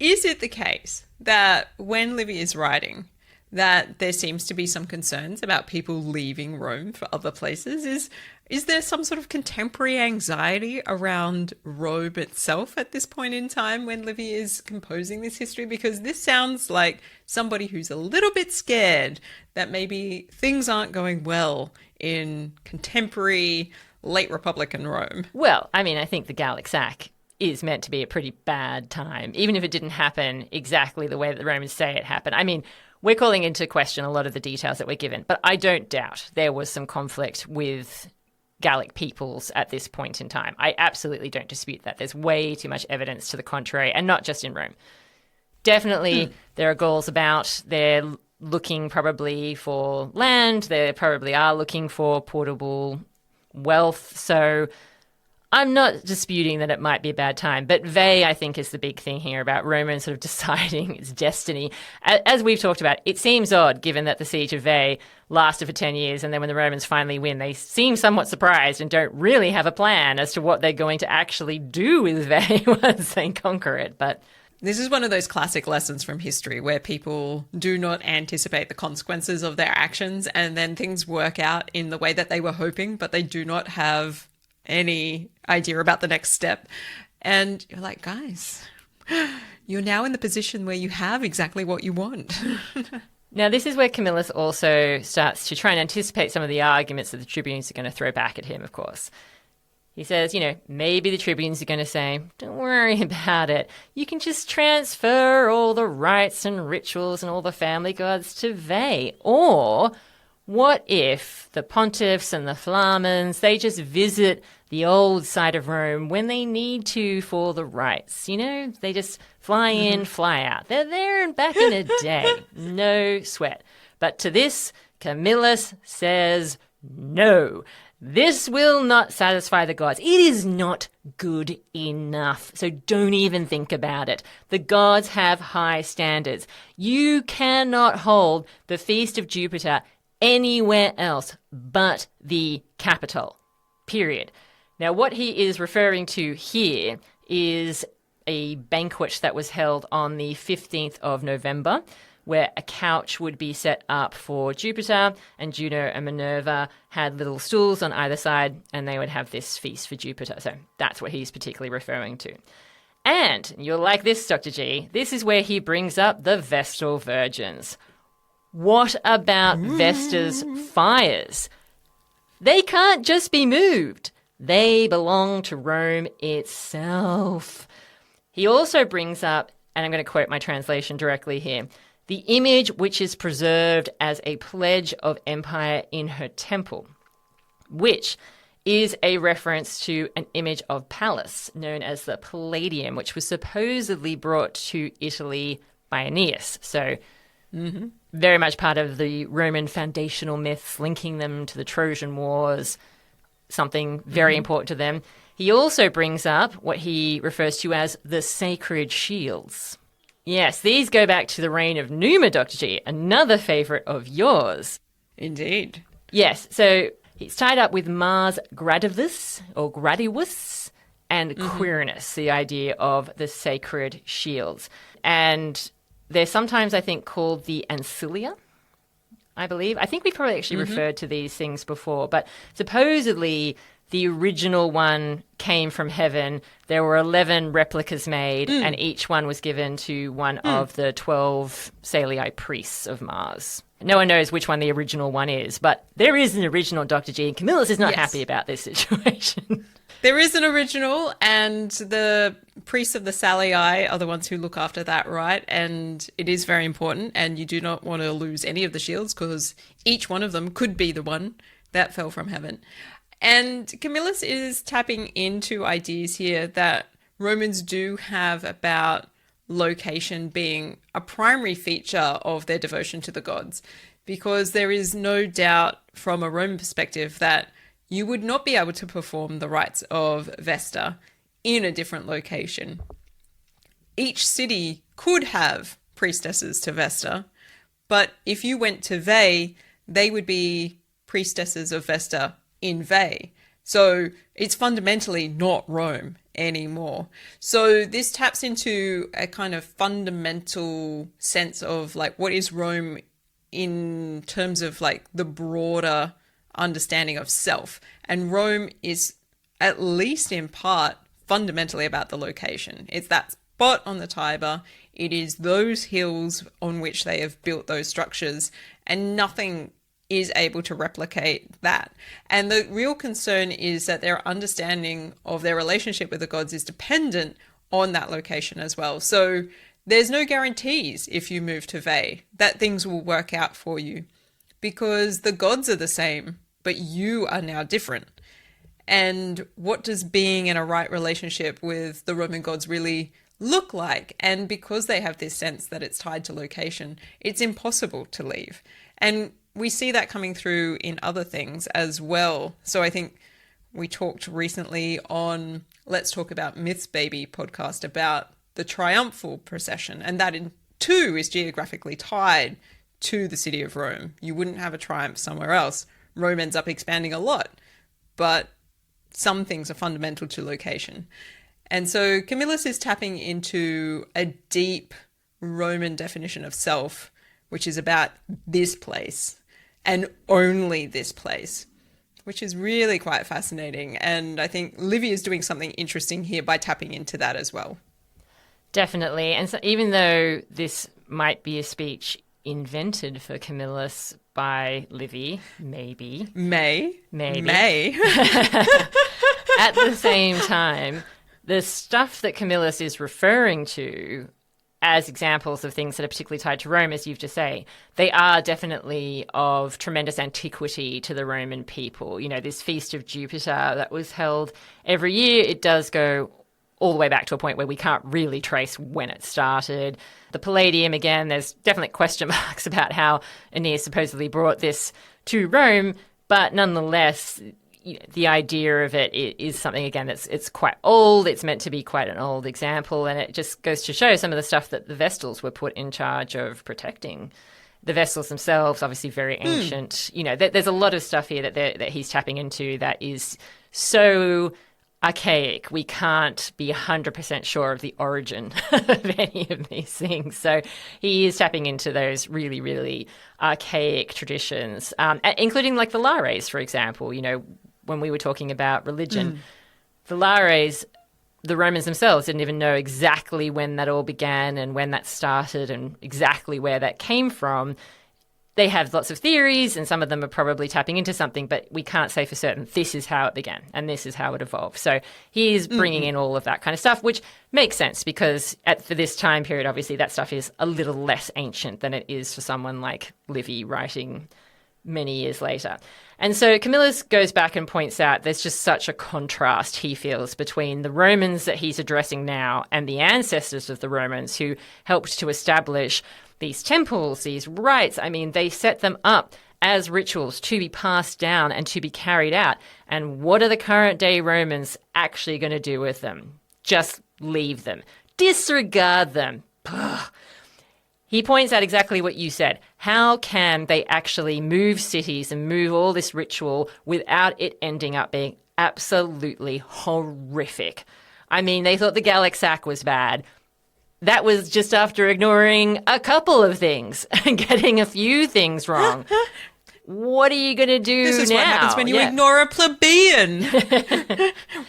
Is it the case that when Livy is writing that there seems to be some concerns about people leaving Rome for other places? Is there some sort of contemporary anxiety around Rome itself at this point in time when Livy is composing this history? Because this sounds like somebody who's a little bit scared that maybe things aren't going well in contemporary late Republican Rome. Well, I mean, I think the Gallic Sack is meant to be a pretty bad time, even if it didn't happen exactly the way that the Romans say it happened. I mean, we're calling into question a lot of the details that we're given, but I don't doubt there was some conflict with Gallic peoples at this point in time. I absolutely don't dispute that. There's way too much evidence to the contrary, and not just in Rome. Definitely there are Gauls about. They're looking probably for land. They probably are looking for portable wealth. So I'm not disputing that it might be a bad time, but Veii, I think, is the big thing here about Rome sort of deciding its destiny. As we've talked about, it seems odd given that the siege of Veii lasted for 10 years, and then when the Romans finally win, they seem somewhat surprised and don't really have a plan as to what they're going to actually do with Veii once they conquer it. But this is one of those classic lessons from history where people do not anticipate the consequences of their actions, and then things work out in the way that they were hoping, but they do not have any idea about the next step. And you're like, guys, you're now in the position where you have exactly what you want. Now, this is where Camillus also starts to try and anticipate some of the arguments that the tribunes are going to throw back at him, of course. He says, maybe the tribunes are going to say, don't worry about it. You can just transfer all the rites and rituals and all the family gods to Veii. Or what if the pontiffs and the flamens, they just visit the old side of Rome when they need to for the rites? They just fly in, fly out. They're there and back in a day. No sweat. But to this, Camillus says no. This will not satisfy the gods. It is not good enough. So don't even think about it. The gods have high standards. You cannot hold the Feast of Jupiter anywhere else but the capital. Period. Now, what he is referring to here is a banquet that was held on the 15th of November, where a couch would be set up for Jupiter, and Juno and Minerva had little stools on either side, and they would have this feast for Jupiter. So that's what he's particularly referring to. And you'll like this, Dr. G. This is where he brings up the Vestal Virgins. What about Vesta's fires? They can't just be moved. They belong to Rome itself. He also brings up, and I'm going to quote my translation directly here, the image which is preserved as a pledge of empire in her temple, which is a reference to an image of Pallas known as the Palladium, which was supposedly brought to Italy by Aeneas. So very much part of the Roman foundational myths, linking them to the Trojan Wars, something very important to them. He also brings up what he refers to as the sacred shields. Yes, these go back to the reign of Numa, Dr. G, another favourite of yours. Indeed. Yes, so it's tied up with Mars Gradivus, or Gradivus, and Quirinus, the idea of the sacred shields. And they're sometimes, I think, called the ancilia, I believe. I think we probably actually referred to these things before, but supposedly the original one came from heaven. There were 11 replicas made, and each one was given to one of the 12 Salii priests of Mars. No one knows which one the original one is, but there is an original, Dr. G, and Camillus is not happy about this situation. There is an original, and the priests of the Salii are the ones who look after that, right? And it is very important, and you do not want to lose any of the shields because each one of them could be the one that fell from heaven. And Camillus is tapping into ideas here that Romans do have about location being a primary feature of their devotion to the gods, because there is no doubt from a Roman perspective that you would not be able to perform the rites of Vesta in a different location. Each city could have priestesses to Vesta, but if you went to Veii, they would be priestesses of Vesta in Veii. So it's fundamentally not Rome anymore. So this taps into a kind of fundamental sense of like what is Rome in terms of like the broader understanding of self. And Rome is, at least in part, fundamentally about the location. It's that spot on the Tiber. It is those hills on which they have built those structures, and nothing is able to replicate that. And the real concern is that their understanding of their relationship with the gods is dependent on that location as well. So there's no guarantees if you move to Veii that things will work out for you, because the gods are the same, but you are now different. And what does being in a right relationship with the Roman gods really look like? And because they have this sense that it's tied to location, it's impossible to leave. And we see that coming through in other things as well. So I think We talked recently on Let's Talk About Myths Baby podcast about the triumphal procession, and that in too is geographically tied to the city of Rome. You wouldn't have a triumph somewhere else. Rome ends up expanding a lot, but some things are fundamental to location. And so Camillus is tapping into a deep Roman definition of self, which is about this place and only this place, which is really quite fascinating. And I think Livy is doing something interesting here by tapping into that as well. Definitely. And so even though this might be a speech invented for Camillus by Livy, maybe. May. At the same time, the stuff that Camillus is referring to as examples of things that are particularly tied to Rome, as you've just said, they are definitely of tremendous antiquity to the Roman people. You know, this Feast of Jupiter that was held every year, it does go all the way back to a point where we can't really trace when it started. The Palladium, again, there's definitely question marks about how Aeneas supposedly brought this to Rome, but nonetheless, the idea of it is something, again, it's quite old. It's meant to be quite an old example, and it just goes to show some of the stuff that the Vestals were put in charge of protecting. The Vestals themselves, obviously very ancient. You know, there's a lot of stuff here that he's tapping into that is so archaic. We can't be 100% sure of the origin of any of these things. So he is tapping into those really, really archaic traditions, including like the Lares, for example. You know, when we were talking about religion, the Lares, the Romans themselves didn't even know exactly when that all began and when that started and exactly where that came from. They have lots of theories, and some of them are probably tapping into something, but we can't say for certain this is how it began and this is how it evolved. So he is bringing in all of that kind of stuff, which makes sense because for this time period, obviously, that stuff is a little less ancient than it is for someone like Livy writing many years later. And so Camillus goes back and points out there's just such a contrast, he feels, between the Romans that he's addressing now and the ancestors of the Romans who helped to establish these temples, these rites. I mean, they set them up as rituals to be passed down and to be carried out. And what are the current day Romans actually going to do with them? Just leave them. Disregard them. Ugh. He points out exactly what you said. How can they actually move cities and move all this ritual without it ending up being absolutely horrific? I mean, they thought the Gallic Sack was bad. That was just after ignoring a couple of things and getting a few things wrong. What are you going to do now? This is what happens when you ignore a plebeian.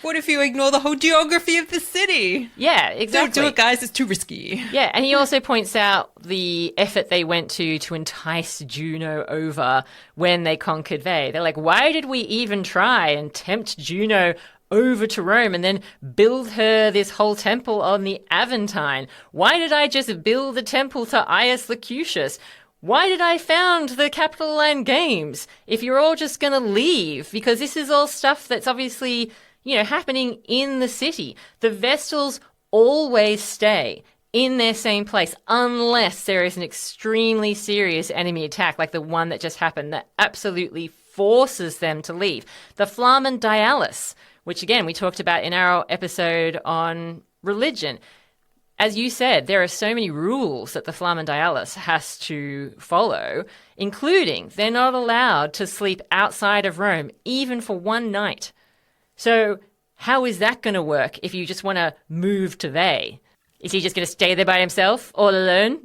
What if you ignore the whole geography of the city? Yeah, exactly. Don't do it, guys. It's too risky. Yeah, and he also points out the effort they went to entice Juno over when they conquered Veii. They're like, why did we even try and tempt Juno over to Rome and then build her this whole temple on the Aventine? Why did I just build a temple to Aias Lucullus? Why did I found the Capitoline Games if you're all just going to leave? Because this is all stuff that's obviously, happening in the city. The Vestals always stay in their same place unless there is an extremely serious enemy attack like the one that just happened that absolutely forces them to leave. The Flamen Dialis, which again we talked about in our episode on religion. As you said, there are so many rules that the Flamen Dialis has to follow, including they're not allowed to sleep outside of Rome, even for one night. So how is that going to work if you just want to move to Veii? Is he just going to stay there by himself, all alone?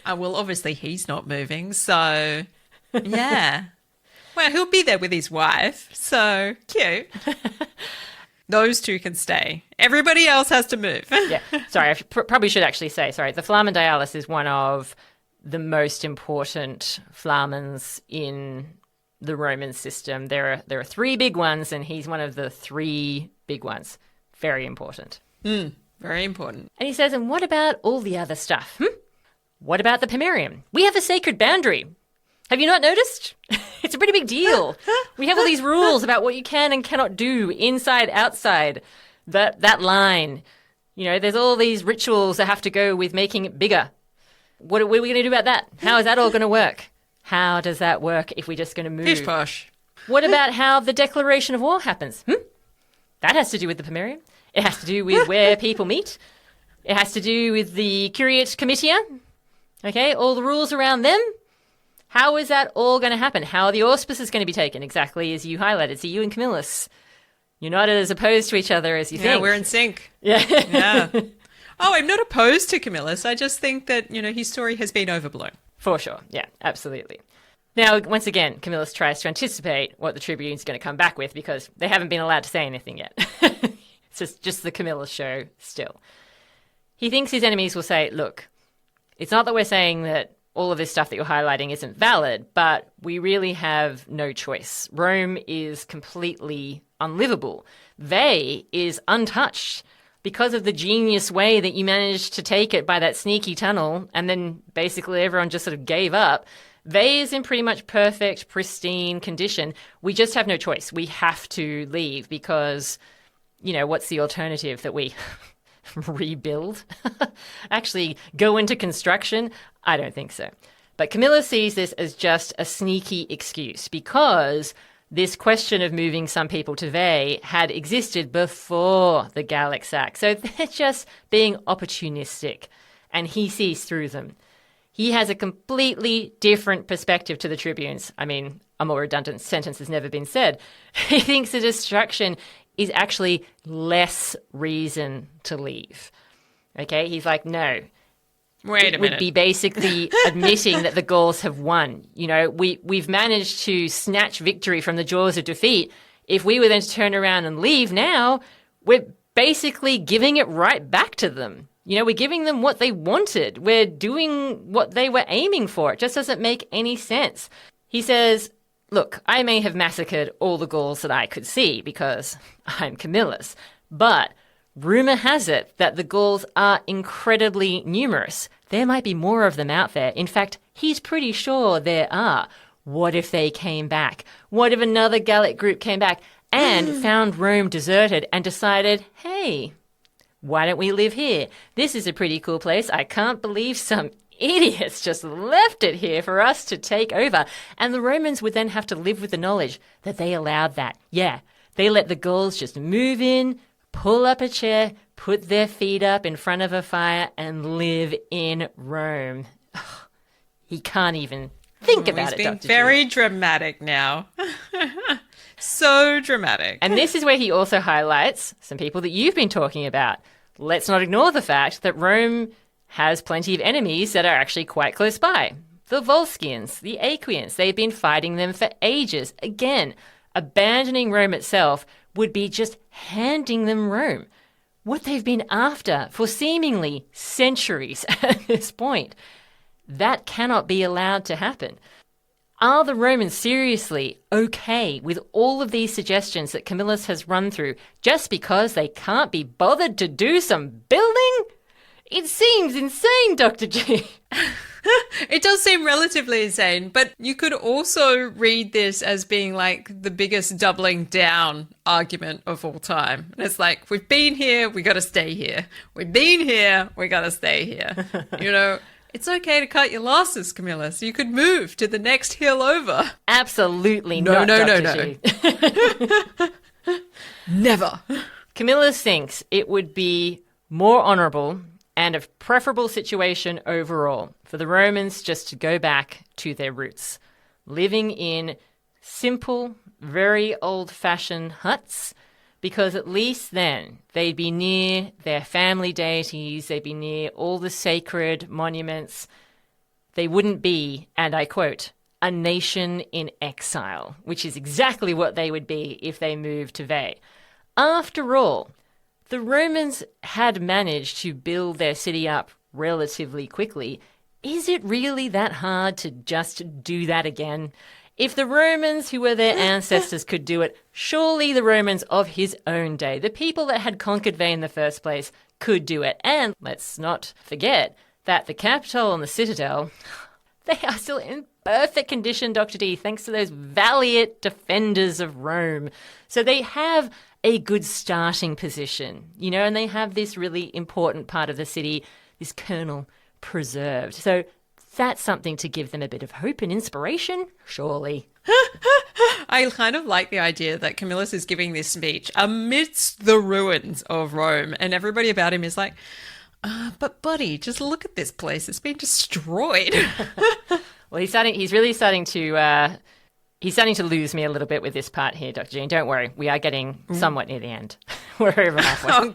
Well, obviously he's not moving, so yeah. Well, he'll be there with his wife, so cute. Those two can stay. Everybody else has to move. Yeah. Sorry, I probably should actually say, the Flamen Dialis is one of the most important flamens in the Roman system. There are three big ones, and he's one of the three big ones. Very important. Very important. And he says, and what about all the other stuff? What about the Pomerium? We have a sacred boundary. Have you not noticed? It's a pretty big deal. We have all these rules about what you can and cannot do inside, outside that line. There's all these rituals that have to go with making it bigger. What are we going to do about that? How is that all going to work? How does that work if we're just going to move? Pish posh. What about how the declaration of war happens? That has to do with the Pomerium. It has to do with where people meet. It has to do with the Curiate Comitia. Okay, all the rules around them. How is that all going to happen? How are the auspices going to be taken? Exactly as you highlighted. So you and Camillus, you're not as opposed to each other as you think. Yeah, we're in sync. Yeah. Yeah. Oh, I'm not opposed to Camillus. I just think that, his story has been overblown. For sure. Yeah, absolutely. Now, once again, Camillus tries to anticipate what the tribune's going to come back with because they haven't been allowed to say anything yet. It's just the Camillus show still. He thinks his enemies will say, look, it's not that we're saying that all of this stuff that you're highlighting isn't valid, but we really have no choice. Rome is completely unlivable. Veii is untouched because of the genius way that you managed to take it by that sneaky tunnel, and then basically everyone just sort of gave up. Veii is in pretty much perfect, pristine condition. We just have no choice. We have to leave because, what's the alternative that we rebuild? Actually go into construction? I don't think so. But Camillus sees this as just a sneaky excuse because this question of moving some people to Veii had existed before the Gallic Sack. So they're just being opportunistic, and he sees through them. He has a completely different perspective to the tribunes. I mean, a more redundant sentence has never been said. He thinks the destruction is actually less reason to leave. Okay, he's like, no. Wait a minute. Would be basically admitting that the Gauls have won. We've managed to snatch victory from the jaws of defeat. If we were then to turn around and leave now, we're basically giving it right back to them. We're giving them what they wanted. We're doing what they were aiming for. It just doesn't make any sense. He says, look, I may have massacred all the Gauls that I could see because I'm Camillus, but rumor has it that the Gauls are incredibly numerous. There might be more of them out there. In fact, he's pretty sure there are. What if they came back? What if another Gallic group came back and found Rome deserted and decided, hey, why don't we live here? This is a pretty cool place. I can't believe some idiots just left it here for us to take over. And the Romans would then have to live with the knowledge that they allowed that. Yeah, they let the Gauls just move in, pull up a chair, put their feet up in front of a fire, and live in Rome. He can't even think about it, Dr. G. He's being very dramatic now. So dramatic. And this is where he also highlights some people that you've been talking about. Let's not ignore the fact that Rome has plenty of enemies that are actually quite close by. The Volscians, the Aequians, they've been fighting them for ages. Again, abandoning Rome itself would be just handing them Rome. What they've been after for seemingly centuries at this point. That cannot be allowed to happen. Are the Romans seriously okay with all of these suggestions that Camillus has run through just because they can't be bothered to do some building? It seems insane, Dr. G. It does seem relatively insane, but you could also read this as being like the biggest doubling down argument of all time. And it's like, we've been here, we got to stay here. We've been here, we got to stay here. It's okay to cut your losses, Camillus. You could move to the next hill over. Absolutely not, Dr. G. Never. Camillus thinks it would be more honourable and a preferable situation overall for the Romans just to go back to their roots, living in simple, very old-fashioned huts, because at least then they'd be near their family deities, they'd be near all the sacred monuments. They wouldn't be, and I quote, a nation in exile, which is exactly what they would be if they moved to Veii. After all, the Romans had managed to build their city up relatively quickly. Is it really that hard to just do that again? If the Romans who were their ancestors could do it, surely the Romans of his own day, the people that had conquered Veii in the first place, could do it. And let's not forget that the Capitol and the Citadel, they are still in perfect condition, Dr. D, thanks to those valiant defenders of Rome. So they have a good starting position, and they have this really important part of the city, this kernel, preserved. So That's something to give them a bit of hope and inspiration, surely. I kind of like the idea that Camillus is giving this speech amidst the ruins of Rome, and everybody about him is like, but buddy, just look at this place. It's been destroyed. Well, he's really starting to lose me a little bit with this part here, Dr. Jean. Don't worry. We are getting somewhat near the end. We're over halfway.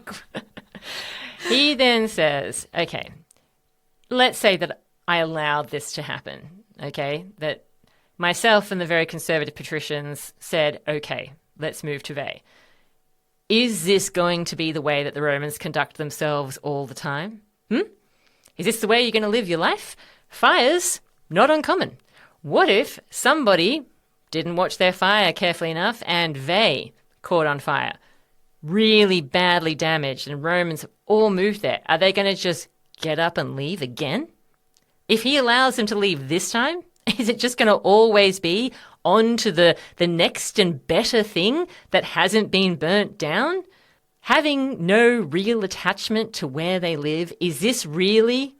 He then says, okay, let's say that I allowed this to happen, okay? That myself and the very conservative patricians said, okay, let's move to Veii. Is this going to be the way that the Romans conduct themselves all the time? Is this the way you're going to live your life? Fires, not uncommon. What if somebody didn't watch their fire carefully enough and Veii caught on fire? Really badly damaged and Romans all moved there. Are they going to just get up and leave again? If he allows them to leave this time, is it just going to always be on to the next and better thing that hasn't been burnt down? Having no real attachment to where they live, is this really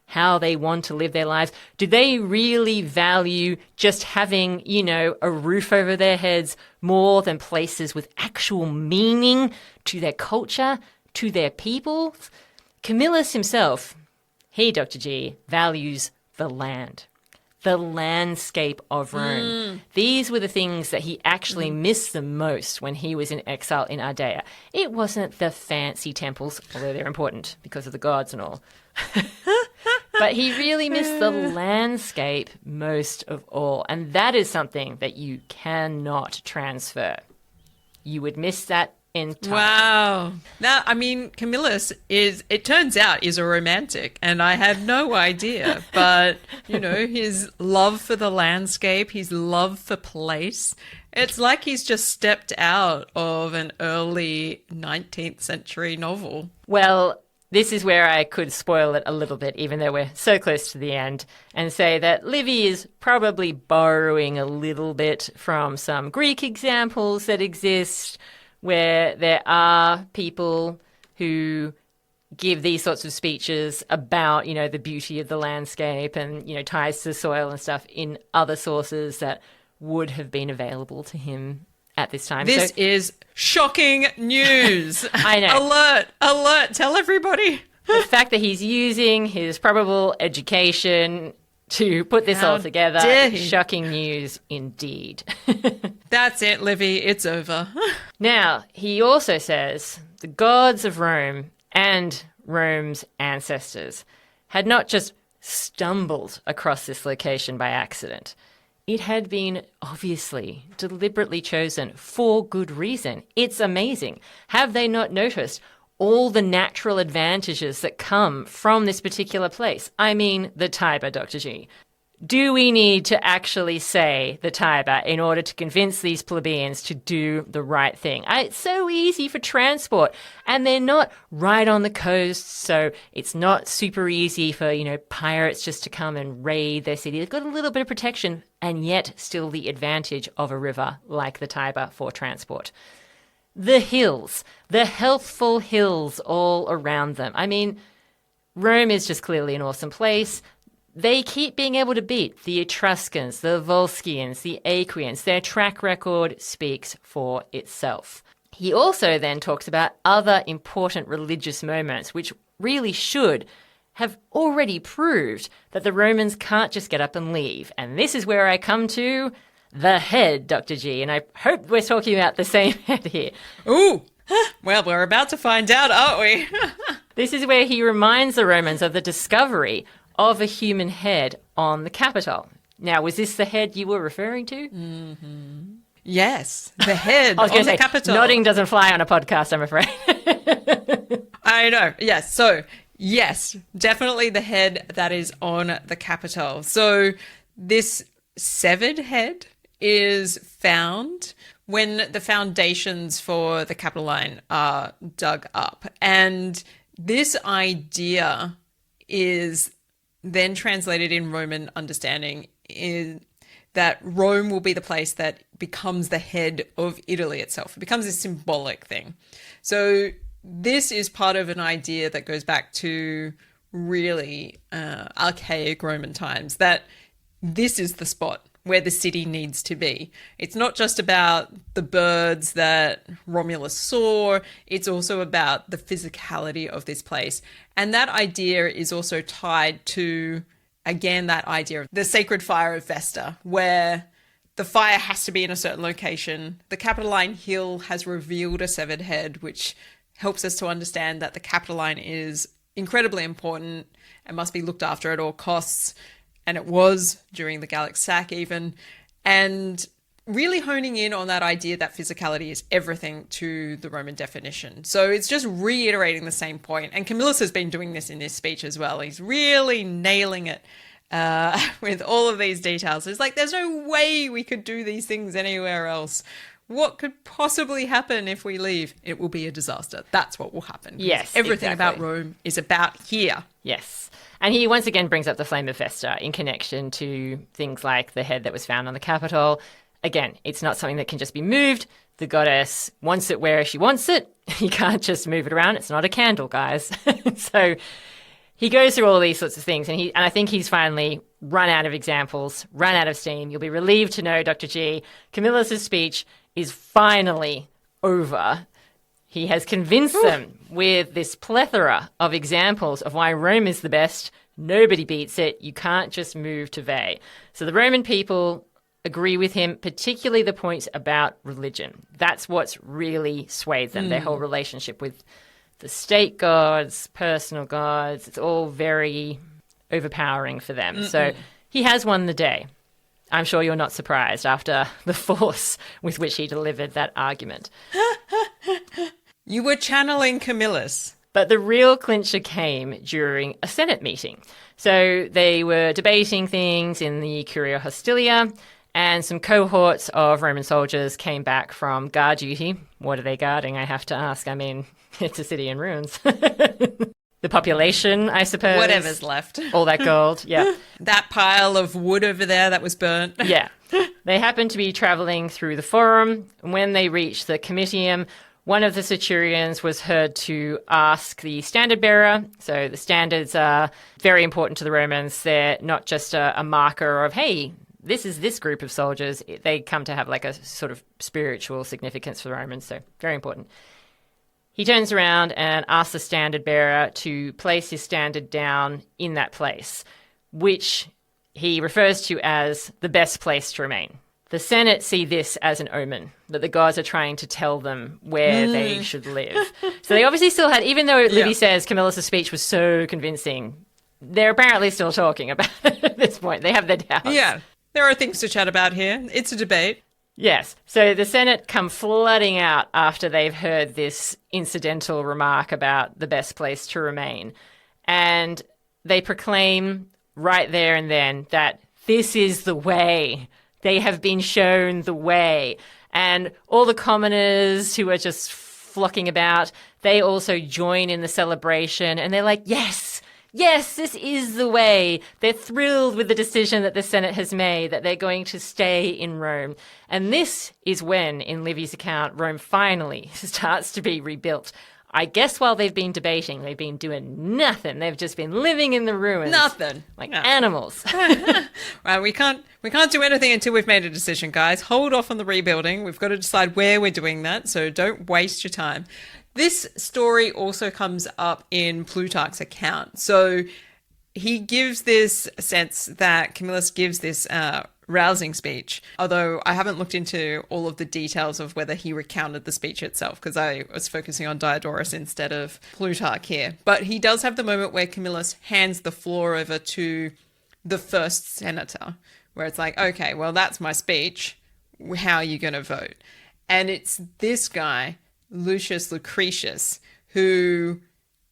how they want to live their lives? Do they really value just having, a roof over their heads more than places with actual meaning to their culture, to their people? Camillus himself, he, Dr. G, values the land. The landscape of Rome. These were the things that he actually missed the most when he was in exile in Ardea. It wasn't the fancy temples, although they're important because of the gods and all. But he really missed the landscape most of all. And that is something that you cannot transfer. You would miss that entirely. Wow. Now, Camillus it turns out, is a romantic, and I had no idea. But, his love for the landscape, his love for place, it's like he's just stepped out of an early 19th century novel. Well, this is where I could spoil it a little bit, even though we're so close to the end, and say that Livy is probably borrowing a little bit from some Greek examples that exist, where there are people who give these sorts of speeches about, the beauty of the landscape and, ties to the soil and stuff in other sources that would have been available to him at this time. This is shocking news. I know. Alert, tell everybody. The fact that he's using his probable education to put this all together, shocking news indeed. That's it, Livy. It's over. Now, he also says the gods of Rome and Rome's ancestors had not just stumbled across this location by accident. It had been obviously deliberately chosen for good reason. It's amazing. Have they not noticed all the natural advantages that come from this particular place? I mean, the Tiber, Dr. G. Do we need to actually say the Tiber in order to convince these plebeians to do the right thing? It's so easy for transport, and they're not right on the coast, so it's not super easy for, pirates just to come and raid their city. They've got a little bit of protection, and yet still the advantage of a river like the Tiber for transport. The hills, the healthful hills all around them. I mean, Rome is just clearly an awesome place. They keep being able to beat the Etruscans, the Volscians, the Aequians. Their track record speaks for itself. He also then talks about other important religious moments, which really should have already proved that the Romans can't just get up and leave. And this is where I come to the head, Dr. G, and I hope we're talking about the same head here. Ooh, well, we're about to find out, aren't we? This is where he reminds the Romans of the discovery of a human head on the Capitol. Now, was this the head you were referring to? Mm-hmm. Yes, the head on the Capitol. Nodding doesn't fly on a podcast, I'm afraid. I know, yes. So, yes, definitely the head that is on the Capitol. So, this severed head is found when the foundations for the Capitoline are dug up. And this idea is then translated in Roman understanding is that Rome will be the place that becomes the head of Italy itself. It becomes a symbolic thing. So this is part of an idea that goes back to really archaic Roman times, that this is the spot where the city needs to be. It's not just about the birds that Romulus saw, it's also about the physicality of this place. And that idea is also tied to, again, that idea of the sacred fire of Vesta, where the fire has to be in a certain location. The Capitoline Hill has revealed a severed head, which helps us to understand that the Capitoline is incredibly important and must be looked after at all costs. And it was during the Gallic Sack even. And really honing in on that idea that physicality is everything to the Roman definition. So it's just reiterating the same point. And Camillus has been doing this in this speech as well. He's really nailing it with all of these details. It's like, there's no way we could do these things anywhere else. What could possibly happen if we leave? It will be a disaster. That's what will happen. Yes, everything exactly. about Rome is about here. Yes. And he once again brings up the flame of Vesta in connection to things like the head that was found on the Capitol. Again, it's not something that can just be moved. The goddess wants it where she wants it. You can't just move it around. It's not a candle, guys. So he goes through all these sorts of things, and I think he's finally run out of examples, run out of steam. You'll be relieved to know, Dr. G, Camillus' speech is finally over. He has convinced them with this plethora of examples of why Rome is the best. Nobody beats it. You can't just move to Veii. So the Roman people agree with him, particularly the points about religion. That's what's really swayed them, their whole relationship with the state gods, personal gods. It's all very overpowering for them. So he has won the day. I'm sure you're not surprised after the force with which he delivered that argument. You were channeling Camillus. But the real clincher came during a Senate meeting. So they were debating things in the Curia Hostilia, and some cohorts of Roman soldiers came back from guard duty. What are they guarding, I have to ask? I mean, it's a city in ruins. The population, I suppose. Whatever's left. All that gold, yeah. That pile of wood over there that was burnt. Yeah. They happened to be travelling through the Forum. When they reached the Comitium, one of the centurions was heard to ask the standard bearer. So the standards are very important to the Romans. They're not just a marker of, hey, this is this group of soldiers. They come to have like a sort of spiritual significance for the Romans. So very important. He turns around and asks the standard bearer to place his standard down in that place, which he refers to as the best place to remain. The Senate see this as an omen, that the gods are trying to tell them where they should live. So they obviously still had, even though Livy says Camillus' speech was so convincing, they're apparently still talking about it at this point. They have their doubts. Yeah, there are things to chat about here. It's a debate. Yes. So the Senate come flooding out after they've heard this incidental remark about the best place to remain. And they proclaim right there and then that this is the way. They have been shown the way. And all the commoners who are just flocking about, they also join in the celebration. And they're like, yes, yes, this is the way. They're thrilled with the decision that the Senate has made, that they're going to stay in Rome. And this is when, in Livy's account, Rome finally starts to be rebuilt. I guess while they've been debating, they've been doing nothing. They've just been living in the ruins. Nothing. Like animals. Well, we can't do anything until we've made a decision, guys. Hold off on the rebuilding. We've got to decide where we're doing that, so don't waste your time. This story also comes up in Plutarch's account. So he gives this sense that Camillus gives this rousing speech, although I haven't looked into all of the details of whether he recounted the speech itself because I was focusing on Diodorus instead of Plutarch here. But he does have the moment where Camillus hands the floor over to the first senator, where it's like, okay, well, that's my speech. How are you going to vote? And it's this guy, Lucius Lucretius, who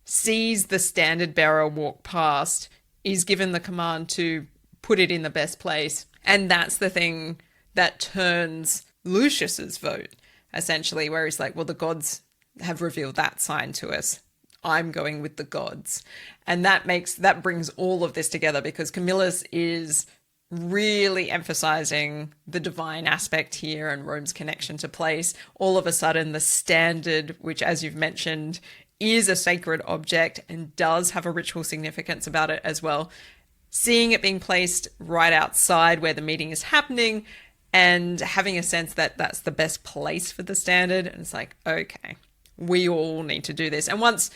sees the standard bearer walk past, is given the command to put it in the best place. And that's the thing that turns Lucius's vote, essentially, where he's like, well, the gods have revealed that sign to us. I'm going with the gods. And that brings all of this together because Camillus is really emphasizing the divine aspect here and Rome's connection to place. All of a sudden, the standard, which, as you've mentioned, is a sacred object and does have a ritual significance about it as well. Seeing it being placed right outside where the meeting is happening and having a sense that that's the best place for the standard. And it's like, okay, we all need to do this. And once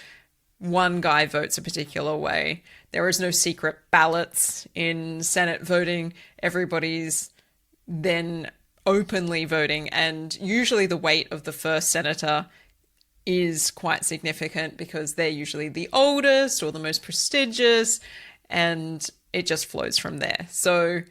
one guy votes a particular way, there is no secret ballots in Senate voting. Everybody's then openly voting. And usually the weight of the first senator is quite significant because they're usually the oldest or the most prestigious, and it just flows from there. So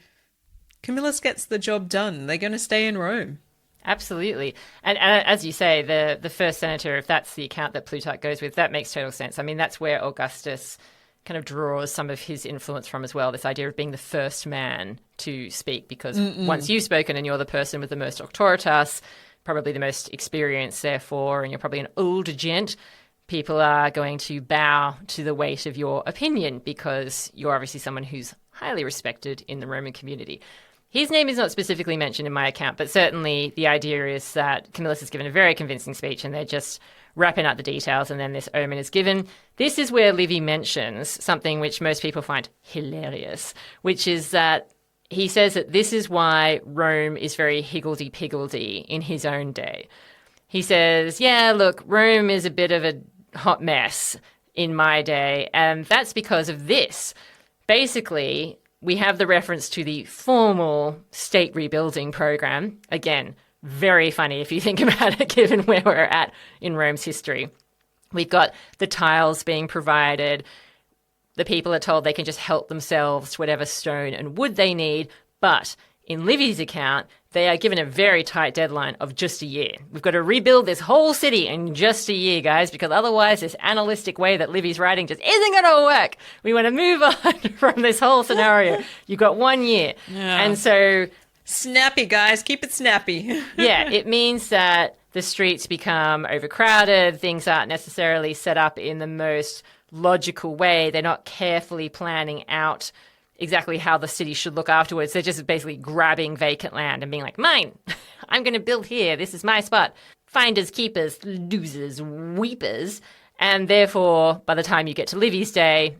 Camillus gets the job done. They're going to stay in Rome. Absolutely. And as you say, the first senator, if that's the account that Plutarch goes with, that makes total sense. I mean, that's where Augustus kind of draws some of his influence from as well, this idea of being the first man to speak, because once you've spoken and you're the person with the most auctoritas, probably the most experience, therefore, and you're probably an older gent, people are going to bow to the weight of your opinion because you're obviously someone who's highly respected in the Roman community. His name is not specifically mentioned in my account, but certainly the idea is that Camillus has given a very convincing speech and they're just wrapping up the details, and then this omen is given. This is where Livy mentions something which most people find hilarious, which is that he says that this is why Rome is very higgledy-piggledy in his own day. He says, yeah, look, Rome is a bit of a hot mess in my day, and that's because of this. Basically, we have the reference to the formal state rebuilding program. Again, very funny if you think about it, given where we're at in Rome's history. We've got the tiles being provided. The people are told they can just help themselves to whatever stone and wood they need. But in Livy's account, they are given a very tight deadline of just a year. We've got to rebuild this whole city in just a year, guys, because otherwise this analytic way that Livy's writing just isn't going to work. We want to move on from this whole scenario. You've got 1 year. Yeah. And so... snappy, guys. Keep it snappy. Yeah, it means that the streets become overcrowded. Things aren't necessarily set up in the most logical way. They're not carefully planning out exactly how the city should look afterwards. They're just basically grabbing vacant land and being like, mine, I'm going to build here. This is my spot. Finders, keepers, losers, weepers. And therefore, by the time you get to Livy's day,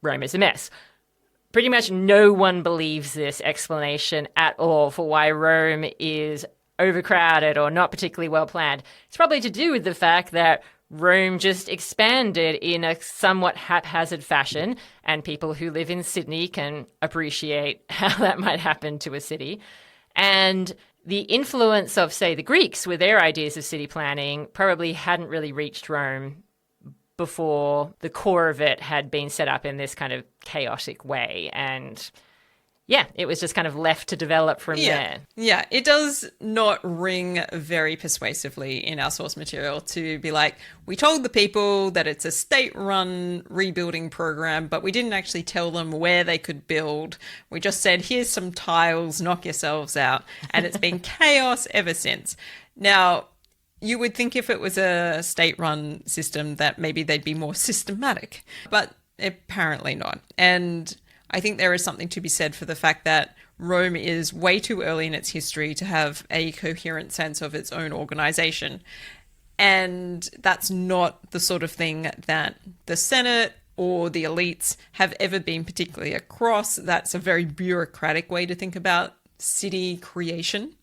Rome is a mess. Pretty much no one believes this explanation at all for why Rome is overcrowded or not particularly well planned. It's probably to do with the fact that Rome just expanded in a somewhat haphazard fashion, and people who live in Sydney can appreciate how that might happen to a city. And the influence of, say, the Greeks with their ideas of city planning probably hadn't really reached Rome before the core of it had been set up in this kind of chaotic way. And yeah, it was just kind of left to develop from there. Yeah, it does not ring very persuasively in our source material to be like, we told the people that it's a state-run rebuilding program, but we didn't actually tell them where they could build. We just said, here's some tiles, knock yourselves out. And it's been chaos ever since. Now, you would think if it was a state-run system that maybe they'd be more systematic, but apparently not. And I think there is something to be said for the fact that Rome is way too early in its history to have a coherent sense of its own organization. And that's not the sort of thing that the Senate or the elites have ever been particularly across. That's a very bureaucratic way to think about city creation.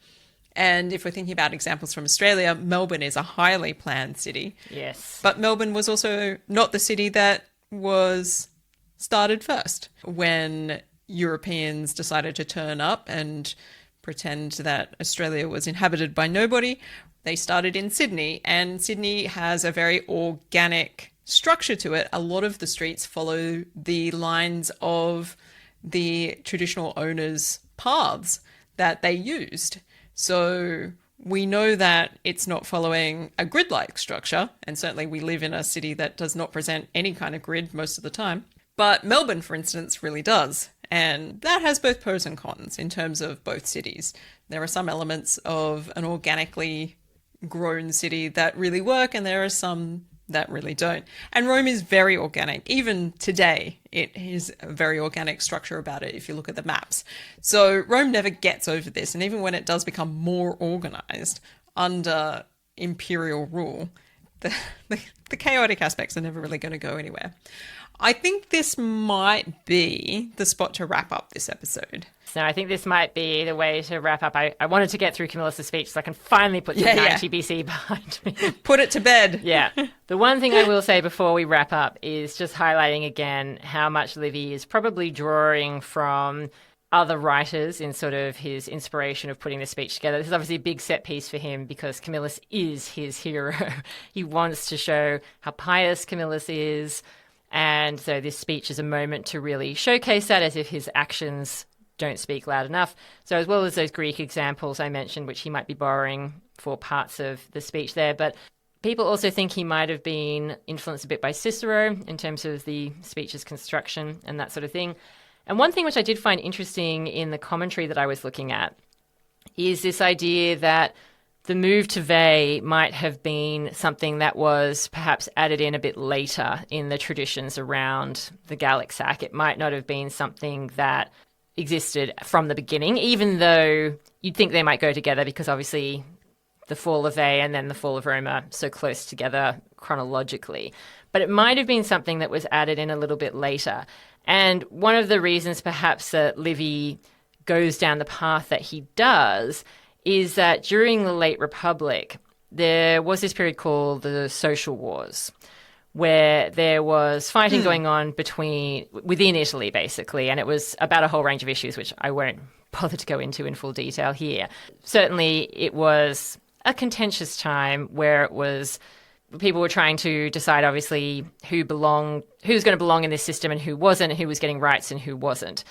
And if we're thinking about examples from Australia, Melbourne is a highly planned city. Yes. But Melbourne was also not the city that was started first. When Europeans decided to turn up and pretend that Australia was inhabited by nobody, they started in Sydney. And Sydney has a very organic structure to it. A lot of the streets follow the lines of the traditional owners' paths that they used. So we know that it's not following a grid-like structure, and certainly we live in a city that does not present any kind of grid most of the time. But Melbourne, for instance, really does. And that has both pros and cons in terms of both cities. There are some elements of an organically grown city that really work, and there are some that really don't. And Rome is very organic. Even today, it is a very organic structure about it if you look at the maps. So Rome never gets over this. And even when it does become more organized under imperial rule, the chaotic aspects are never really going to go anywhere. I think this might be the spot to wrap up this episode. So I think this might be the way to wrap up. I wanted to get through Camillus' speech so I can finally put 90 BC behind me. Put it to bed. Yeah. The one thing I will say before we wrap up is just highlighting again how much Livy is probably drawing from other writers in sort of his inspiration of putting the speech together. This is obviously a big set piece for him because Camillus is his hero. He wants to show how pious Camillus is. And so this speech is a moment to really showcase that, as if his actions don't speak loud enough. So as well as those Greek examples I mentioned, which he might be borrowing for parts of the speech there. But people also think he might have been influenced a bit by Cicero in terms of the speech's construction and that sort of thing. And one thing which I did find interesting in the commentary that I was looking at is this idea that the move to Veii might have been something that was perhaps added in a bit later in the traditions around the Gallic Sack. It might not have been something that existed from the beginning, even though you'd think they might go together because obviously the fall of Veii and then the fall of Rome are so close together chronologically. But it might have been something that was added in a little bit later. And one of the reasons perhaps that Livy goes down the path that he does is that during the late Republic, there was this period called the Social Wars, where there was fighting going on within Italy, basically, and it was about a whole range of issues, which I won't bother to go into in full detail here. Certainly, it was a contentious time where people were trying to decide, obviously, who's going to belong in this system and who wasn't, who was getting rights and who wasn't.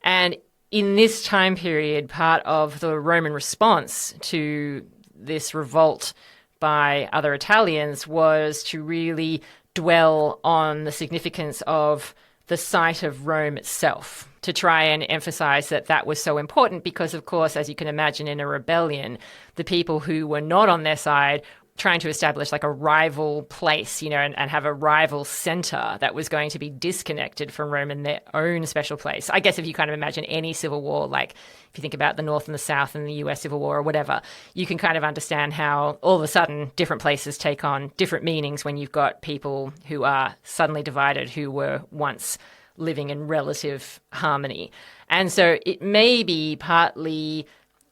And in this time period, part of the Roman response to this revolt by other Italians was to really dwell on the significance of the site of Rome itself, to try and emphasize that that was so important because, of course, as you can imagine in a rebellion, the people who were not on their side trying to establish like a rival place, and have a rival center that was going to be disconnected from Rome in their own special place. I guess if you kind of imagine any civil war, like if you think about the North and the South and the US Civil War or whatever, you can kind of understand how all of a sudden different places take on different meanings when you've got people who are suddenly divided who were once living in relative harmony. And so it may be partly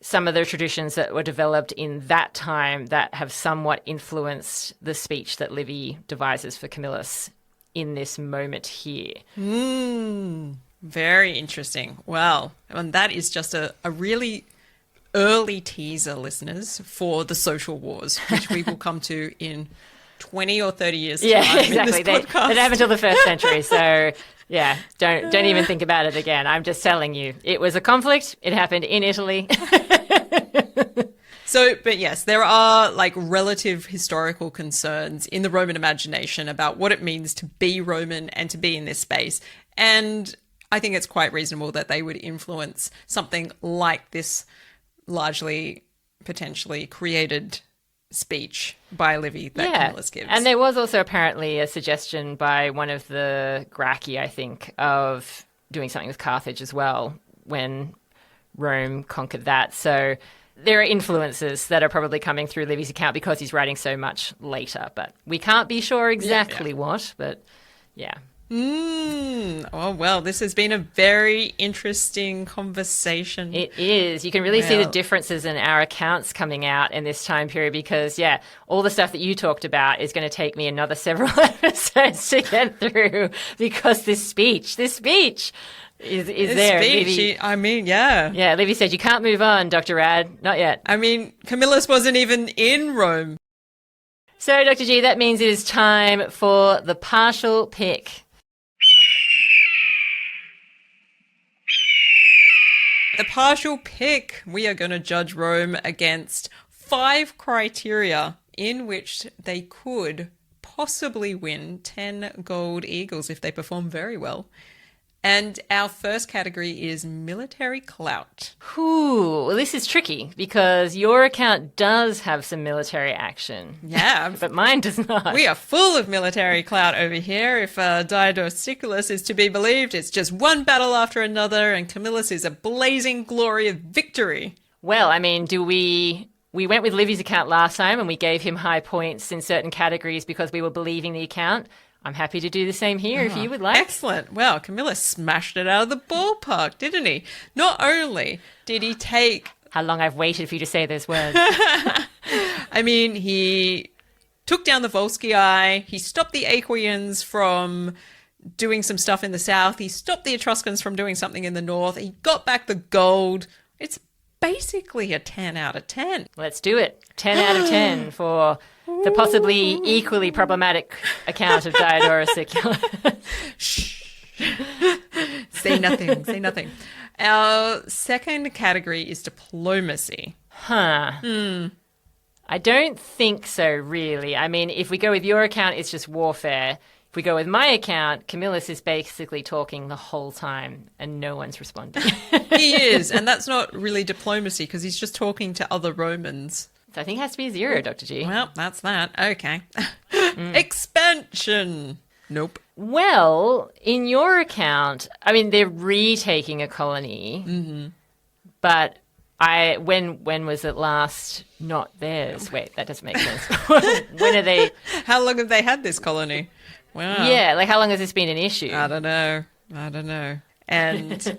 some of the traditions that were developed in that time that have somewhat influenced the speech that Livy devises for Camillus in this moment here. Very interesting. Well, and that is just a really early teaser, listeners, for the social wars, which we will come to in 20 or 30 years time. Yeah, exactly. They podcast. didn't have until the 1st century, so yeah, don't even think about it again. I'm just telling you, it was a conflict. It happened in Italy. So, but yes, there are like relative historical concerns in the Roman imagination about what it means to be Roman and to be in this space. And I think it's quite reasonable that they would influence something like this largely potentially created speech by Livy that Camillus gives. And there was also apparently a suggestion by one of the Gracchi, I think, of doing something with Carthage as well when Rome conquered that. So there are influences that are probably coming through Livy's account because he's writing so much later, but we can't be sure exactly what, but yeah. Oh, well, this has been a very interesting conversation. It is. You can really see the differences in our accounts coming out in this time period because, all the stuff that you talked about is going to take me another several episodes to get through because this speech is there. Livy, Yeah, Livy said, you can't move on, Dr. Rad. Not yet. I mean, Camillus wasn't even in Rome. So, Dr. G, that means it is time for the partial pick. The partial pick, we are going to judge Rome against 5 criteria in which they could possibly win 10 gold eagles if they perform very well. And our first category is military clout. Ooh, well, this is tricky because your account does have some military action. Yeah. But mine does not. We are full of military clout over here. If Diodorus Sicilus is to be believed, it's just one battle after another, and Camillus is a blazing glory of victory. Well, I mean, do we We went with Livy's account last time and we gave him high points in certain categories because we were believing the account. I'm happy to do the same here if you would like. Excellent. Well, Camillus smashed it out of the ballpark, didn't he? Not only did he take... How long I've waited for you to say those words. I mean, he took down the Volscii. He stopped the Aequians from doing some stuff in the south. He stopped the Etruscans from doing something in the north. He got back the gold. It's basically a 10 out of 10. Let's do it. 10 out of 10 for the possibly equally problematic account of Diodorus Sicilus. Shh. Say nothing. Say nothing. Our second category is diplomacy. I don't think so, really. I mean, if we go with your account, it's just warfare. If we go with my account, Camillus is basically talking the whole time and no one's responding. He is, and that's not really diplomacy because he's just talking to other Romans. So I think it has to be 0, Dr. G. Well, that's that. Okay. Expansion. Nope. Well, in your account, I mean, they're retaking a colony, but when was it last not theirs? Wait, that doesn't make sense. When are they? How long have they had this colony? Wow. Yeah, like how long has this been an issue? I don't know. And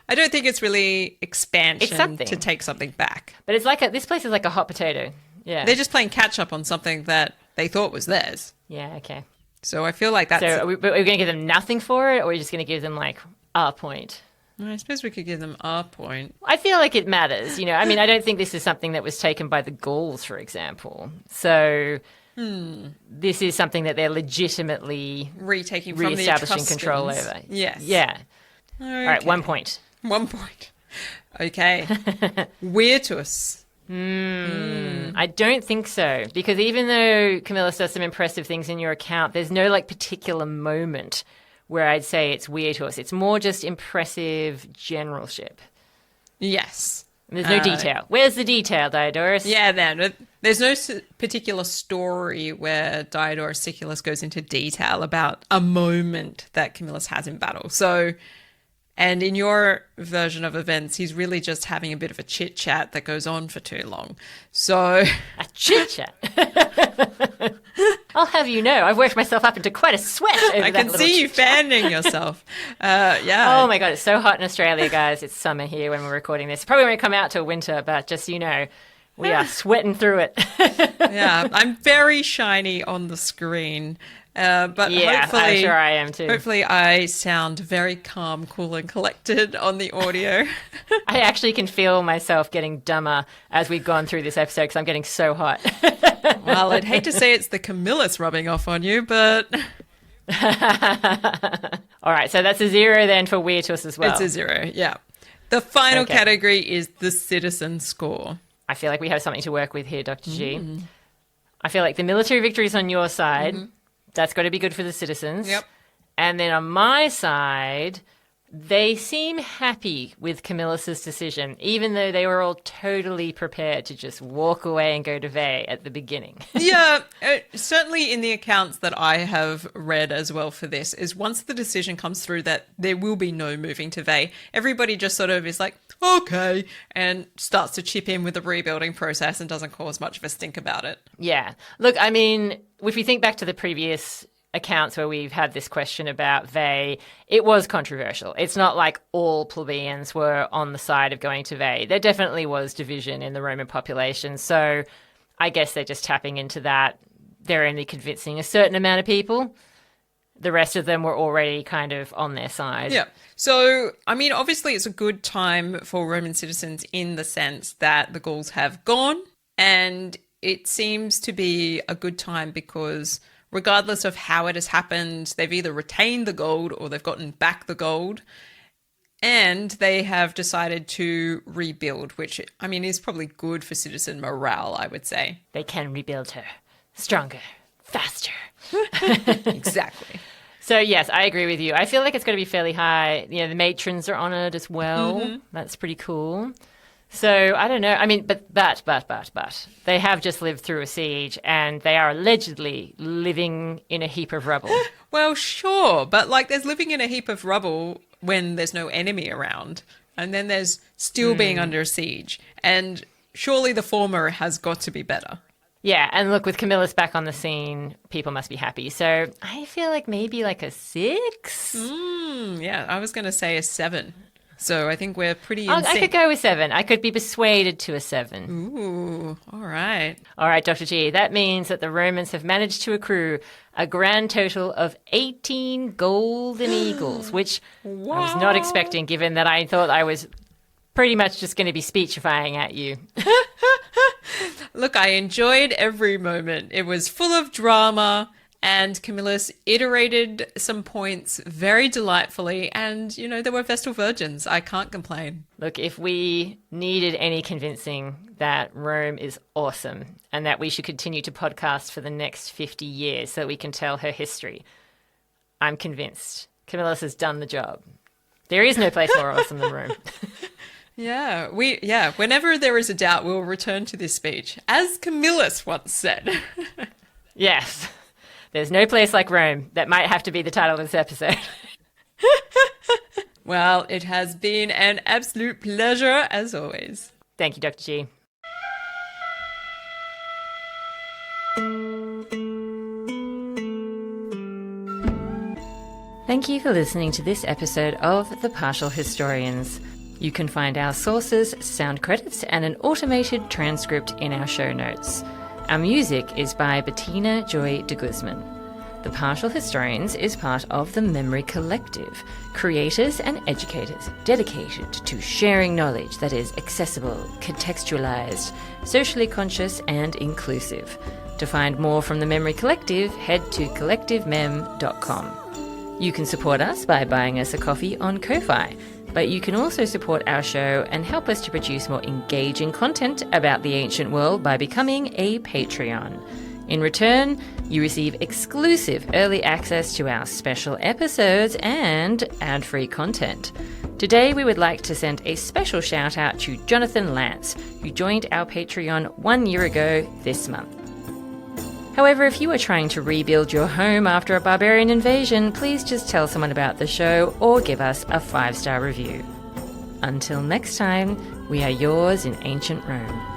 I don't think it's really expansion to take something back. But it's like this place is like a hot potato. Yeah. They're just playing catch up on something that they thought was theirs. Yeah, okay. So I feel like that's... So are we going to give them nothing for it, or are we just going to give them, like, a point? I suppose we could give them a point. I feel like it matters, you know. I mean, I don't think this is something that was taken by the Gauls, for example. So this is something that they're legitimately retaking from the re-establishing Etruscans. control over. Yes. Yeah. Okay. All right, 1 point. 1 point. Okay. Weirtus. I don't think so, because even though Camillus does some impressive things in your account, there's no like particular moment where I'd say it's weird to us. It's more just impressive generalship. Yes. There's no detail. Where's the detail, Diodorus? Yeah, then there's no particular story where Diodorus Sicilus goes into detail about a moment that Camillus has in battle. So, and in your version of events, he's really just having a bit of a chit chat that goes on for too long. So a chit chat. I'll have you know, I've worked myself up into quite a sweat over I can see you fanning yourself. Yeah. Oh my God, it's so hot in Australia, guys. It's summer here when we're recording this. Probably won't come out till winter, but just so you know, we are sweating through it. Yeah, I'm very shiny on the screen. But yeah, hopefully, I'm sure I am too. Hopefully I sound very calm, cool and collected on the audio. I actually can feel myself getting dumber as we've gone through this episode because I'm getting so hot. Well, I'd hate to say it's the Camillus rubbing off on you, but... All right, so that's a 0 then for Weirtus as well. It's a 0, yeah. The final category is the citizen score. I feel like we have something to work with here, Dr. G. I feel like the military victory is on your side. That's got to be good for the citizens. Yep. And then on my side, they seem happy with Camillus's decision, even though they were all totally prepared to just walk away and go to Veii at the beginning. Yeah, certainly in the accounts that I have read as well for this, is once the decision comes through that there will be no moving to Veii, everybody just sort of is like, okay, and starts to chip in with the rebuilding process and doesn't cause much of a stink about it. Yeah. Look, I mean, if we think back to the previous accounts where we've had this question about Veii, it was controversial. It's not like all plebeians were on the side of going to Veii. There definitely was division in the Roman population. So I guess they're just tapping into that. They're only convincing a certain amount of people. The rest of them were already kind of on their side. Yeah. So, I mean, obviously it's a good time for Roman citizens in the sense that the Gauls have gone, and it seems to be a good time because regardless of how it has happened, they've either retained the gold or they've gotten back the gold, and they have decided to rebuild, which, I mean, is probably good for citizen morale, I would say. They can rebuild her stronger, faster. Exactly. So, yes, I agree with you. I feel like it's going to be fairly high. You know, the matrons are honoured as well. That's pretty cool. So, I don't know. I mean, but they have just lived through a siege and they are allegedly living in a heap of rubble. Well, sure. But, like, there's living in a heap of rubble when there's no enemy around. And then there's still being under a siege. And surely the former has got to be better. Yeah, and look, with Camillus back on the scene, people must be happy. So I feel like maybe like a 6? Yeah, I was going to say a 7. So I think we're pretty in I sync. could go with 7. I could be persuaded to a 7. Ooh, all right. All right, Dr. G, that means that the Romans have managed to accrue a grand total of 18 golden eagles, which I was not expecting, given that I thought I was pretty much just going to be speechifying at you. Look, I enjoyed every moment. It was full of drama, and Camillus iterated some points very delightfully, and, you know, there were Vestal Virgins. I can't complain. Look, if we needed any convincing that Rome is awesome and that we should continue to podcast for the next 50 years so that we can tell her history, I'm convinced. Camillus has done the job. There is no place more awesome than Rome. Yeah, whenever there is a doubt, we'll return to this speech. As Camillus once said. Yes. There's no place like Rome. That might have to be the title of this episode. Well, it has been an absolute pleasure, as always. Thank you, Dr. G. Thank you for listening to this episode of The Partial Historians. You can find our sources, sound credits, and an automated transcript in our show notes. Our music is by Bettina Joy de Guzman. The Partial Historians is part of the Memory Collective, creators and educators dedicated to sharing knowledge that is accessible, contextualized, socially conscious, and inclusive. To find more from the Memory Collective, head to collectivemem.com. You can support us by buying us a coffee on Ko-Fi, but you can also support our show and help us to produce more engaging content about the ancient world by becoming a Patreon. In return, you receive exclusive early access to our special episodes and ad-free content. Today, we would like to send a special shout out to Jonathan Lance, who joined our Patreon 1 year ago this month. However, if you are trying to rebuild your home after a barbarian invasion, please just tell someone about the show or give us a 5-star review. Until next time, we are yours in ancient Rome.